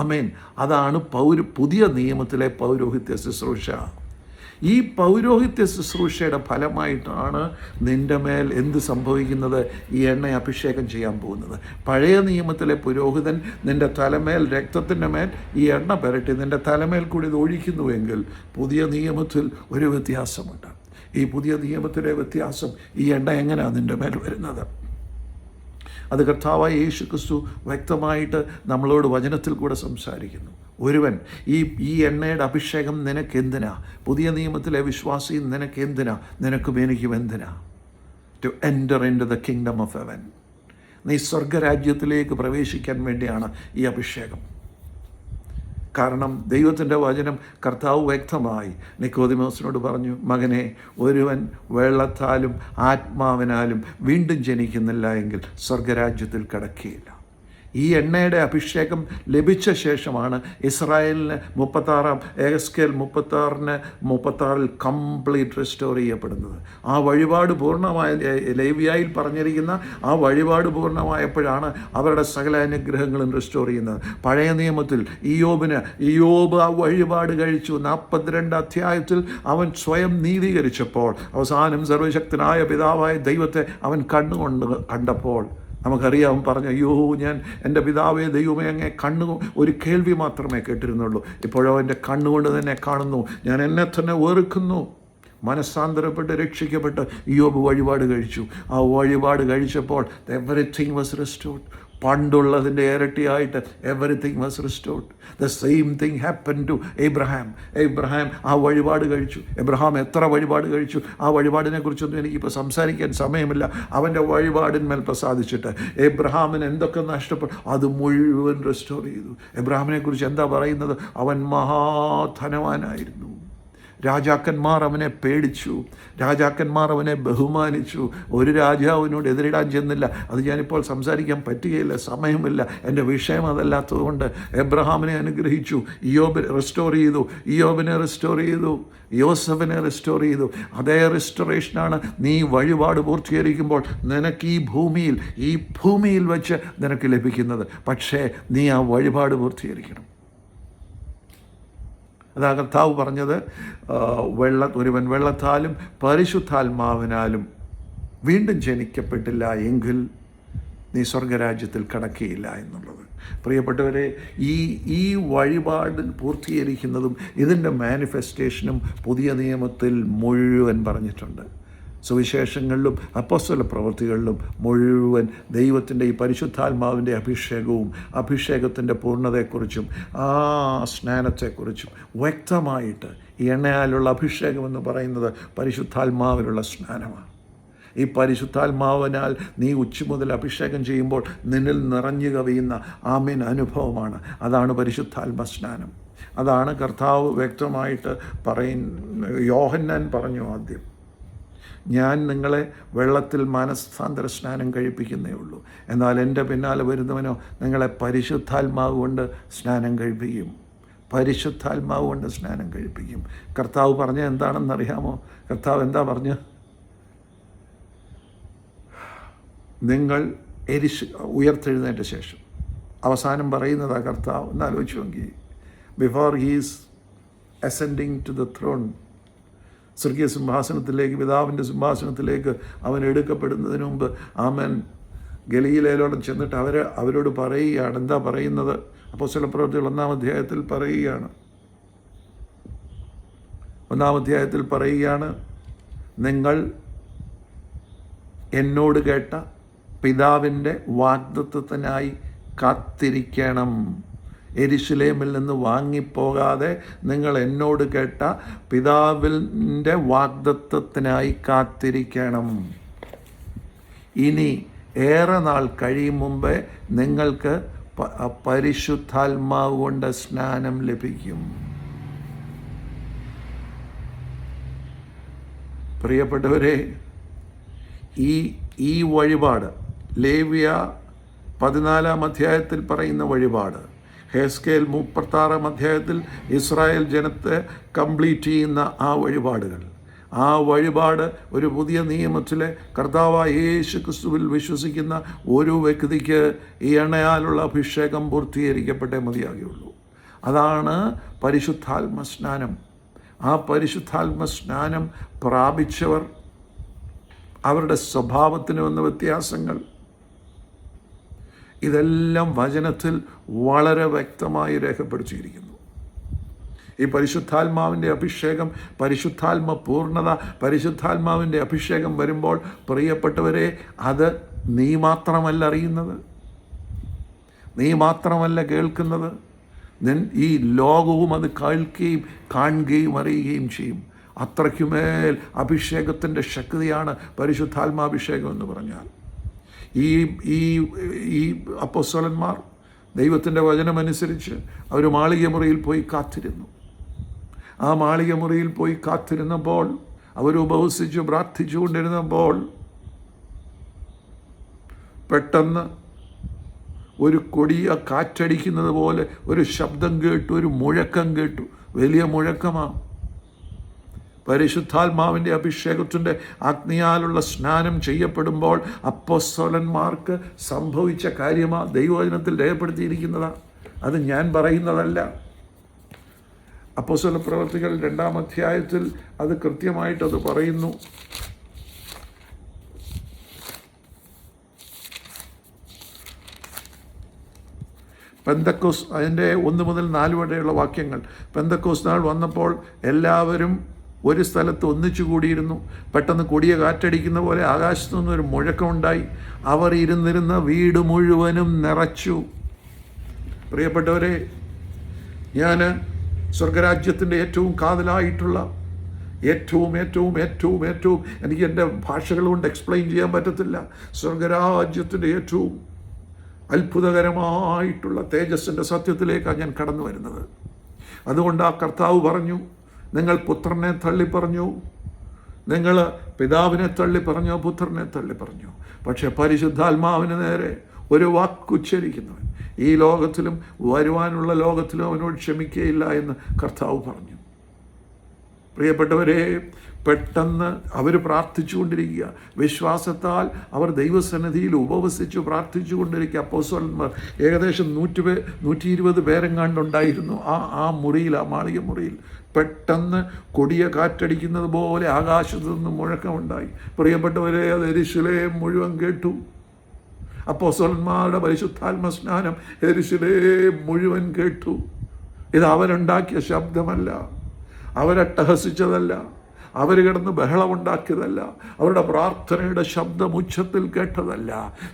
ആമേൻ. അതാണ് പുതിയ നിയമത്തിലെ പൗരോഹിത്യ ശുശ്രൂഷ. ഈ പൗരോഹിത്യ ശുശ്രൂഷയുടെ ഫലമായിട്ടാണ് നിൻ്റെ മേൽ എന്ത് സംഭവിക്കുന്നത്? ഈ എണ്ണ അഭിഷേകം ചെയ്യാൻ പോകുന്നത്. പഴയ നിയമത്തിലെ പുരോഹിതൻ നിൻ്റെ തലമേൽ, രക്തത്തിൻ്റെ മേൽ ഈ എണ്ണ പുരട്ടി നിൻ്റെ തലമേൽ കൂടി ഇത് ഒഴിക്കുന്നുവെങ്കിൽ പുതിയ നിയമത്തിൽ ഒരു വ്യത്യാസമുണ്ട്. ഈ പുതിയ നിയമത്തിലെ വ്യത്യാസം, ഈ എണ്ണ എങ്ങനെയാണ് നിൻ്റെ മേൽ വരുന്നത്? അത് കർത്താവായ യേശു ക്രിസ്തു വ്യക്തമായിട്ട് നമ്മളോട് വചനത്തിൽ കൂടെ സംസാരിക്കുന്നു. ഒരുവൻ ഈ എണ്ണയുടെ അഭിഷേകം നിനക്കെന്തിനാ? പുതിയ നിയമത്തിലെ വിശ്വാസി നിനക്കെന്തിനാ? നിനക്കും എനിക്കും എന്തിനാ? To enter into the kingdom of heaven. നീ സ്വർഗരാജ്യത്തിലേക്ക് പ്രവേശിക്കാൻ വേണ്ടിയാണ് ഈ അഭിഷേകം. കാരണം ദൈവത്തിൻ്റെ വചനം കർത്താവ് വ്യക്തമായി നിക്കോദിമോസിനോട് പറഞ്ഞു, മകനെ, ഒരുവൻ വെള്ളത്താലും ആത്മാവിനാലും വീണ്ടും ജനിക്കുന്നില്ല എങ്കിൽ സ്വർഗരാജ്യത്തിൽ കടക്കുകയില്ല. ഈ എണ്ണയുടെ അഭിഷേകം ലഭിച്ച ശേഷമാണ് ഇസ്രായേലിന് 36-ാം എഹെസ്കേൽ 36-ൽ കംപ്ലീറ്റ് റെസ്റ്റോർ ചെയ്യപ്പെടുന്നത്. ആ വഴിപാട് പൂർണ്ണമായ, ലേവ്യായിൽ പറഞ്ഞിരിക്കുന്ന ആ വഴിപാട് പൂർണ്ണമായപ്പോഴാണ് അവരുടെ സകല അനുഗ്രഹങ്ങളും റെസ്റ്റോർ ചെയ്യുന്നത്. പഴയ നിയമത്തിൽ ഇയ്യോബ് ആ വഴിപാട് കഴിച്ചു. 42 അധ്യായത്തിൽ അവൻ സ്വയം നീതീകരിച്ചപ്പോൾ അവസാനം സർവശക്തനായ പിതാവായ ദൈവത്തെ അവൻ കണ്ടപ്പോൾ നമുക്കറിയാം, അവൻ പറഞ്ഞു, അയ്യോ, ഞാൻ എൻ്റെ പിതാവേ ദൈവമേ അങ്ങേ ഒരു കേൾവി മാത്രമേ കേട്ടിരുന്നുള്ളൂ, ഇപ്പോഴോ എൻ്റെ കണ്ണുകൊണ്ട് തന്നെ കാണുന്നു, ഞാൻ എന്നെ തന്നെ വെറുക്കുന്നു. മനസ്സാന്തരപ്പെട്ട് രക്ഷിക്കപ്പെട്ട് ഇയ്യോബ് വഴിപാട് കഴിച്ചു. ആ വഴിപാട് കഴിച്ചപ്പോൾ എവറിത്തിങ് വാസ് റെസ്റ്റോർഡ്. പണ്ടുള്ളതിൻ്റെ ഇരട്ടിയായിട്ട് everything was restored. The same thing happen to Abraham. Abraham ആ വഴിപാട് കഴിച്ചു. എബ്രഹാം എത്ര വഴിപാട് കഴിച്ചു? ആ വഴിപാടിനെ കുറിച്ചൊന്നും എനിക്കിപ്പോൾ സംസാരിക്കാൻ സമയമില്ല. അവൻ്റെ വഴിപാടിന്മേൽ പ്രസാദിച്ചിട്ട് എബ്രഹാമിന് എന്തൊക്കെ നഷ്ടപ്പെട്ടു അത് മുഴുവൻ റെസ്റ്റോർ ചെയ്തു. എബ്രഹാമിനെ കുറിച്ച് എന്താ പറയുന്നത്? അവൻ മഹാധനവാനായിരുന്നു. രാജാക്കന്മാർ അവനെ പേടിച്ചു, രാജാക്കന്മാർ അവനെ ബഹുമാനിച്ചു. ഒരു രാജാവിനോട് എതിരിടാൻ ചെന്നില്ല. അത് ഞാനിപ്പോൾ സംസാരിക്കാൻ പറ്റുകയില്ല, സമയമില്ല, എൻ്റെ വിഷയം അതല്ലാത്തതുകൊണ്ട്. എബ്രഹാമിനെ അനുഗ്രഹിച്ചു, ഇയ്യോബിനെ റെസ്റ്റോർ ചെയ്തു, ഇയ്യോബിനെ റെസ്റ്റോർ ചെയ്തു, യോസഫിനെ റെസ്റ്റോർ ചെയ്തു. അതേ റെസ്റ്റോറേഷനാണ് നീ വഴിപാട് പൂർത്തീകരിക്കുമ്പോൾ നിനക്ക് ഈ ഭൂമിയിൽ വെച്ച് നിനക്ക് ലഭിക്കുന്നത്. പക്ഷേ നീ ആ വഴിപാട് പൂർത്തീകരിക്കണം. അതാ കർത്താവ് പറഞ്ഞത്, ഒരുവൻ വെള്ളത്താലും പരിശുദ്ധാത്മാവിനാലും വീണ്ടും ജനിക്കപ്പെട്ടില്ല എങ്കിൽ നീ സ്വർഗരാജ്യത്തിൽ കടക്കുകയില്ല എന്നുള്ളത്. പ്രിയപ്പെട്ടവരെ, ഈ വഴിപാട് പൂർത്തീകരിക്കുന്നതും ഇതിൻ്റെ മാനിഫെസ്റ്റേഷനും പുതിയ നിയമത്തിൽ മുഴുവൻ പറഞ്ഞിട്ടുണ്ട്. സുവിശേഷങ്ങളിലും അപ്പോസ്തല പ്രവൃത്തികളിലും മുഴുവൻ ദൈവത്തിൻ്റെ ഈ പരിശുദ്ധാത്മാവിൻ്റെ അഭിഷേകവും അഭിഷേകത്തിൻ്റെ പൂർണ്ണതയെക്കുറിച്ചും ആ സ്നാനത്തെക്കുറിച്ചും വ്യക്തമായിട്ട്, ഈ എണ്ണയാലുള്ള അഭിഷേകം എന്ന് പറയുന്നത് പരിശുദ്ധാത്മാവിലുള്ള സ്നാനമാണ്. ഈ പരിശുദ്ധാത്മാവിനാൽ നീ ഉച്ച മുതൽ അഭിഷേകം ചെയ്യുമ്പോൾ നിന്നിൽ നിറഞ്ഞു കവിയുന്ന ആമേൻ അനുഭവമാണ്. അതാണ് പരിശുദ്ധാത്മ സ്നാനം. അതാണ് കർത്താവ് വ്യക്തമായിട്ട് യോഹന്നാൻ പറഞ്ഞു ആദ്യം, ഞാൻ നിങ്ങളെ വെള്ളത്തിൽ മനസ്സാന്തര സ്നാനം കഴിപ്പിക്കുന്നേ ഉള്ളൂ, എന്നാൽ എൻ്റെ പിന്നാലെ വരുന്നവനോ നിങ്ങളെ പരിശുദ്ധാത്മാവ് കൊണ്ട് സ്നാനം കഴിപ്പിക്കും. പരിശുദ്ധാത്മാവ് കൊണ്ട് സ്നാനം കഴിപ്പിക്കും. കർത്താവ് പറഞ്ഞ എന്താണെന്നറിയാമോ? കർത്താവ് എന്താ പറഞ്ഞ? നിങ്ങൾ ഉയർത്തെഴുന്നേറ്റ ശേഷം അവസാനം പറയുന്നതാ കർത്താവ്. എന്നാലോചിച്ചുവെങ്കിൽ, before he's ascending to the throne, സ്വർഗീയ സിംഹാസനത്തിലേക്ക്, പിതാവിൻ്റെ സിംഹാസനത്തിലേക്ക് അവൻ എടുക്കപ്പെടുന്നതിന് മുമ്പ് ആമേൻ ഗലീലയിലോടെ ചെന്നിട്ട് അവരോട് പറയുകയാണ്. എന്താ പറയുന്നത്? അപ്പോസ്തല പ്രവൃത്തികൾ 1-ാം അധ്യായത്തിൽ പറയുകയാണ്. 1-ാം അധ്യായത്തിൽ പറയുകയാണ്, നിങ്ങൾ എന്നോട് കേട്ട പിതാവിൻ്റെ വാഗ്ദത്തത്തിനായി കാത്തിരിക്കണം. യെരുശലേമിൽ നിന്ന് വാങ്ങിപ്പോകാതെ നിങ്ങൾ എന്നോട് കേട്ട പിതാവിൻ്റെ വാഗ്ദത്തത്തിനായി കാത്തിരിക്കണം. ഇനി ഏറെ നാൾ കഴിയും മുമ്പേ നിങ്ങൾക്ക് പരിശുദ്ധാത്മാവ് കൊണ്ട് സ്നാനം ലഭിക്കും. പ്രിയപ്പെട്ടവരെ, ഈ വഴിപാട് ലേവ്യ 14-ാം അധ്യായത്തിൽ പറയുന്ന വഴിപാട്, ഹെസ്കേൽ 36-ാം അധ്യായത്തിൽ ഇസ്രായേൽ ജനത്തെ കംപ്ലീറ്റ് ചെയ്യുന്ന ആ വഴിപാട് ഒരു പുതിയ നിയമത്തിലെ കർത്താവായ യേശു ക്രിസ്തുവിൽ വിശ്വസിക്കുന്ന ഒരു വ്യക്തിക്ക് ഈ എണ്ണയാലുള്ള അഭിഷേകം പൂർത്തീകരിക്കപ്പെട്ടേ മതിയാകുകയുള്ളൂ. അതാണ് പരിശുദ്ധാത്മ സ്നാനം. ആ പരിശുദ്ധാത്മ സ്നാനം പ്രാപിച്ചവർ അവരുടെ സ്വഭാവത്തിന് വന്ന വ്യത്യാസങ്ങൾ, ഇതെല്ലാം വചനത്തിൽ വളരെ വ്യക്തമായി രേഖപ്പെടുത്തിയിരിക്കുന്നു. ഈ പരിശുദ്ധാത്മാവിൻ്റെ അഭിഷേകം, പരിശുദ്ധാത്മ പൂർണ്ണത, പരിശുദ്ധാത്മാവിൻ്റെ അഭിഷേകം വരുമ്പോൾ പ്രിയപ്പെട്ടവരെ, അത് നീ മാത്രമല്ല അറിയുന്നത്, നീ മാത്രമല്ല കേൾക്കുന്നത്, ഈ ലോകവും അത് കേൾക്കുകയും കാണുകയും അറിയുകയും ചെയ്യും. അത്രയ്ക്കുമേൽ അഭിഷേകത്തിൻ്റെ ശക്തിയാണ് പരിശുദ്ധാത്മാഭിഷേകം എന്ന് പറഞ്ഞാൽ. ഈ അപ്പോസ്തലന്മാർ ദൈവത്തിൻ്റെ വചനമനുസരിച്ച് അവർ മാളികമുറിയിൽ പോയി കാത്തിരുന്നു. ആ മാളികമുറിയിൽ പോയി കാത്തിരുന്നപ്പോൾ, അവർ ഉപവസിച്ചു പ്രാർത്ഥിച്ചു കൊണ്ടിരുന്നപ്പോൾ പെട്ടെന്ന് ഒരു കൊടിയ കാറ്റടിക്കുന്നത് പോലെ ഒരു ശബ്ദം കേട്ടു, ഒരു മുഴക്കം കേട്ടു. വലിയ മുഴക്കമാണ്. പരിശുദ്ധാത്മാവിൻ്റെ അഭിഷേകത്തിൻ്റെ അഗ്നിയാലുള്ള സ്നാനം ചെയ്യപ്പെടുമ്പോൾ അപ്പോസ്തലന്മാർക്ക് സംഭവിച്ച കാര്യമാണ് ദൈവവചനത്തിൽ രേഖപ്പെടുത്തിയിരിക്കുന്നതാണ്. അത് ഞാൻ പറയുന്നതല്ല. അപ്പോസ്തല പ്രവൃത്തികൾ 2-ാം അധ്യായത്തിൽ അത് കൃത്യമായിട്ടത് പറയുന്നു. പെന്തക്കോസ് അതിൻ്റെ 1 മുതൽ 4 വരെയുള്ള വാക്യങ്ങൾ. പെന്തക്കോസ് നാൾ വന്നപ്പോൾ എല്ലാവരും ഒരു സ്ഥലത്ത് ഒന്നിച്ചു കൂടിയിരുന്നു. പെട്ടെന്ന് കൊടിയ കാറ്റടിക്കുന്ന പോലെ ആകാശത്തു നിന്നൊരു മുഴക്കമുണ്ടായി. അവർ ഇരുന്നിരുന്ന വീട് മുഴുവനും നിറച്ചു. പ്രിയപ്പെട്ടവരെ, ഞാൻ സ്വർഗരാജ്യത്തിൻ്റെ ഏറ്റവും കാതലായിട്ടുള്ള ഏറ്റവും ഏറ്റവും ഏറ്റവും ഏറ്റവും എനിക്ക് എൻ്റെ ഭാഷകൾ കൊണ്ട് എക്സ്പ്ലെയിൻ ചെയ്യാൻ പറ്റത്തില്ല, സ്വർഗരാജ്യത്തിൻ്റെ ഏറ്റവും അത്ഭുതകരമായിട്ടുള്ള തേജസ്സിൻ്റെ സത്യത്തിലേക്കാണ് ഞാൻ കടന്നു വരുന്നത്. അതുകൊണ്ട് ആ കർത്താവ് പറഞ്ഞു, നിങ്ങൾ പുത്രനെ തള്ളിപ്പറഞ്ഞു, നിങ്ങൾ പിതാവിനെ തള്ളിപ്പറഞ്ഞോ, പുത്രനെ തള്ളിപ്പറഞ്ഞു, പക്ഷെ പരിശുദ്ധാത്മാവിന് നേരെ ഒരു വാക്കുച്ചരിക്കുന്നവൻ ഈ ലോകത്തിലും വരുവാനുള്ള ലോകത്തിലും അവനോട് ക്ഷമിക്കുകയില്ല എന്ന് കർത്താവ് പറഞ്ഞു. പ്രിയപ്പെട്ടവരെ, പെട്ടെന്ന് അവർ പ്രാർത്ഥിച്ചുകൊണ്ടിരിക്കുക. വിശ്വാസത്താൽ അവർ ദൈവസന്നിധിയിൽ ഉപവസിച്ചു പ്രാർത്ഥിച്ചു കൊണ്ടിരിക്കുക. അപ്പോസ്തലന്മാർ ഏകദേശം 120 പേരെങ്ങാണ്ടുണ്ടായിരുന്നു ആ മുറിയിൽ, ആ മാളിക മുറിയിൽ. പെട്ടെന്ന് കൊടിയ കാറ്റടിക്കുന്നത് പോലെ ആകാശത്തു നിന്ന് മുഴക്കമുണ്ടായി. പ്രിയപ്പെട്ടവരെ, അത് യെരൂശലേം മുഴുവൻ കേട്ടു. അപ്പോസ്തലന്മാരുടെ പരിശുദ്ധാത്മ സ്നാനം യെരൂശലേം മുഴുവൻ കേട്ടു. ഇത് അവരുണ്ടാക്കിയ ശബ്ദമല്ല, അവരട്ടഹസിച്ചതല്ല, അവർ കിടന്ന് ബഹളമുണ്ടാക്കിയതല്ല, അവരുടെ പ്രാർത്ഥനയുടെ ശബ്ദം ഉച്ചത്തിൽ കേട്ടതല്ല,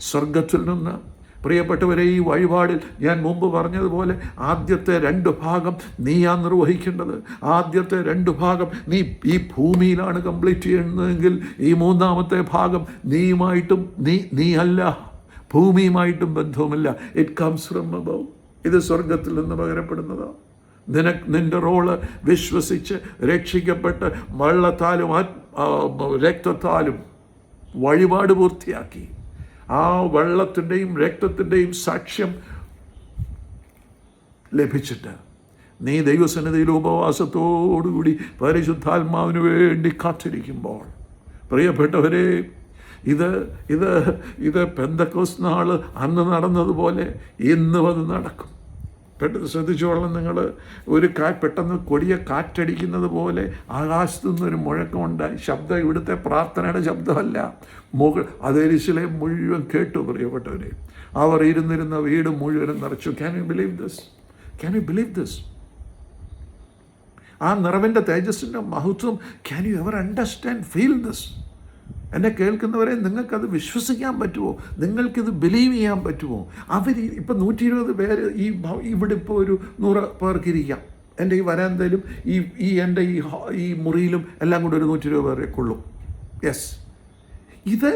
സ്വർഗത്തിൽ നിന്ന്. പ്രിയപ്പെട്ടവരെ, ഈ വഴിപാടിൽ ഞാൻ മുമ്പ് പറഞ്ഞതുപോലെ ആദ്യത്തെ 2 ഭാഗം നീയാ നിർവഹിക്കേണ്ടത്. ആദ്യത്തെ 2 ഭാഗം നീ ഈ ഭൂമിയിലാണ് കംപ്ലീറ്റ് ചെയ്യുന്നതെങ്കിൽ ഈ 3-ാമത്തെ ഭാഗം നീ അല്ല, ഭൂമിയുമായിട്ടും ബന്ധവുമില്ല. It comes from above. ഇത് സ്വർഗത്തിൽ നിന്ന് പകരപ്പെടുന്നതാണ്. നിന്റെ റോള് വിശ്വസിച്ച് രക്ഷിക്കപ്പെട്ട് വെള്ളത്താലും രക്തത്താലും വഴിപാട് പൂർത്തിയാക്കി ആ വെള്ളത്തിൻ്റെയും രക്തത്തിൻ്റെയും സാക്ഷ്യം ലഭിച്ചിട്ട് നീ ദൈവസന്നിധിയിൽ ഉപവാസത്തോടുകൂടി പരിശുദ്ധാത്മാവിന് വേണ്ടി കാത്തിരിക്കുമ്പോൾ, പ്രിയപ്പെട്ടവരെ, ഇത് പെന്തക്കോസ്ത് നാൾ അന്ന് നടന്നതുപോലെ ഇന്നും അത് നടക്കും. പെട്ടെന്ന് ശ്രദ്ധിച്ചോളാം നിങ്ങൾ. പെട്ടെന്ന് കൊടിയ കാറ്റടിക്കുന്നത് പോലെ ആകാശത്തു നിന്നൊരു മുഴക്കമുണ്ടായി. ശബ്ദം ഇവിടുത്തെ പ്രാർത്ഥനയുടെ ശബ്ദമല്ല, അത് യെരൂശലേം മുഴുവൻ കേട്ടു. പ്രിയപ്പെട്ടവരെ, അവർ ഇരുന്നിരുന്ന വീട് മുഴുവനും നിറച്ചു. Can you believe this? Can you believe this? ആ നിറവിൻ്റെ തേജസ്സിൻ്റെ മഹത്വം, can you ever understand, feel this? എന്നെ കേൾക്കുന്നവരെ, നിങ്ങൾക്കത് വിശ്വസിക്കാൻ പറ്റുമോ? നിങ്ങൾക്കിത് ബിലീവ് ചെയ്യാൻ പറ്റുമോ? ഇപ്പം 120 പേര് ഇവിടെ ഇപ്പോൾ ഒരു 100 പേർക്കിരിക്കാം. എൻ്റെ ഈ വരാന്തയിലും എൻ്റെ ഈ മുറിയിലും എല്ലാം കൂടെ ഒരു 120 പേരെ കൊള്ളും. യെസ്, ഇത്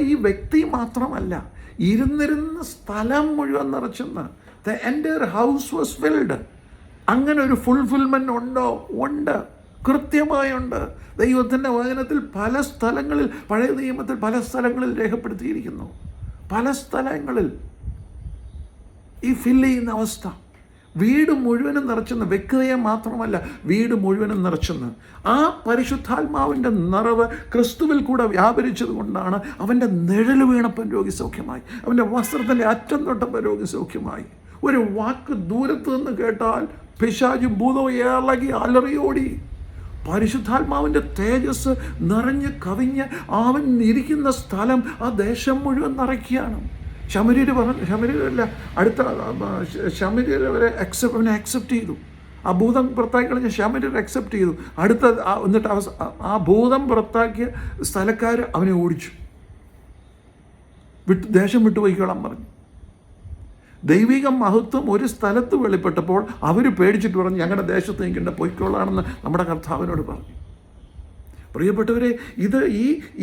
ഈ വ്യക്തി മാത്രമല്ല, ഇരുന്നിരുന്ന സ്ഥലം മുഴുവൻ നിറച്ചെന്ന്. The entire house was filled. അങ്ങനെ ഒരു ഫുൾഫിൽമെൻ്റ് ഉണ്ടോ? ഉണ്ട്, കൃത്യമായുണ്ട്. ദൈവത്തിൻ്റെ വചനത്തിൽ പല സ്ഥലങ്ങളിൽ, പഴയ നിയമത്തിൽ പല സ്ഥലങ്ങളിൽ രേഖപ്പെടുത്തിയിരിക്കുന്നു. പല സ്ഥലങ്ങളിൽ ഈ ഫില്ല് ചെയ്യുന്ന അവസ്ഥ, വീട് മുഴുവനും നിറച്ചെന്ന്. വ്യക്തിയെ മാത്രമല്ല, വീട് മുഴുവനും നിറച്ചെന്ന്. ആ പരിശുദ്ധാത്മാവിൻ്റെ നിറവ് ക്രിസ്തുവിൽ കൂടെ വ്യാപരിച്ചത് കൊണ്ടാണ് അവൻ്റെ നിഴൽ വീണപ്പം രോഗി സൗഖ്യമായി, അവൻ്റെ വസ്ത്രത്തിൻ്റെ അറ്റം തൊട്ടപ്പോൾ രോഗി സൗഖ്യമായി. ഒരു വാക്ക് ദൂരത്ത് നിന്ന് കേട്ടാൽ പിശാചും ഭൂതവും ഇളകി അലറിയോടി. പരിശുദ്ധാത്മാവിൻ്റെ തേജസ് നിറഞ്ഞ് കവിഞ്ഞ് അവൻ ഇരിക്കുന്ന സ്ഥലം ആ ദേശം മുഴുവൻ നിറയ്ക്കുകയാണ്. ശമര്യരല്ല, അടുത്ത ശമര്യർ അവരെ അക്സെപ്റ്റ് ചെയ്തു. ആ ഭൂതം പുറത്താക്കി കളഞ്ഞ ശമര്യർ അക്സെപ്റ്റ് ചെയ്തു. എന്നിട്ട് ആ ഭൂതം പുറത്താക്കിയ സ്ഥലക്കാർ അവനെ ഓടിച്ചു, ദേശം വിട്ടുപോയിക്കോളാൻ പറഞ്ഞു. ദൈവിക മഹത്വം ഒരു സ്ഥലത്ത് വെളിപ്പെട്ടപ്പോൾ അവർ പേടിച്ചിട്ട് പറഞ്ഞു, ഞങ്ങളുടെ ദേശത്ത് നിൽക്കേണ്ട പൊയ്ക്കോളാണെന്ന് നമ്മുടെ കർത്താവിനോട് പറഞ്ഞു. പ്രിയപ്പെട്ടവരെ, ഇത്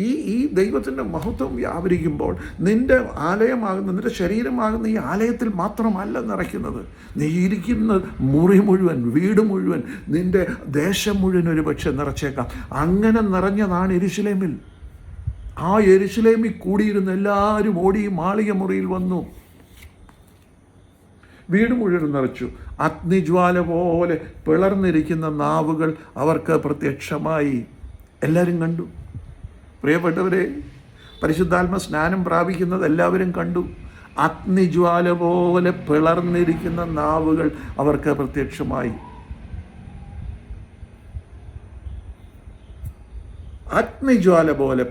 ഈ ദൈവത്തിൻ്റെ മഹത്വം വ്യാപരിക്കുമ്പോൾ നിൻ്റെ ആലയമാകുന്ന, നിൻ്റെ ശരീരമാകുന്ന ഈ ആലയത്തിൽ മാത്രമല്ല നിറയ്ക്കുന്നത്. നീ ഇരിക്കുന്ന മുറി മുഴുവൻ, വീട് മുഴുവൻ, നിൻ്റെ ദേശം മുഴുവൻ ഒരു പക്ഷെ നിറച്ചേക്കാം. അങ്ങനെ നിറഞ്ഞതാണ് യെരൂശലേമിൽ. ആ യെരൂശലേമിൽ കൂടിയിരുന്ന എല്ലാവരും ഓടി മാളിക മുറിയിൽ വന്നു. വീട് മുഴുവൻ നിറച്ചു. അഗ്നിജ്വാല പോലെ പിളർന്നിരിക്കുന്ന നാവുകൾ അവർക്ക് പ്രത്യക്ഷമായി. എല്ലാവരും കണ്ടു. പ്രിയപ്പെട്ടവരെ, പരിശുദ്ധാത്മ സ്നാനം പ്രാപിക്കുന്നത് എല്ലാവരും കണ്ടു. അഗ്നിജ്വാല പോലെ പിളർന്നിരിക്കുന്ന നാവുകൾ അവർക്ക് പ്രത്യക്ഷമായി. അഗ്നിജ്വാല പോലെ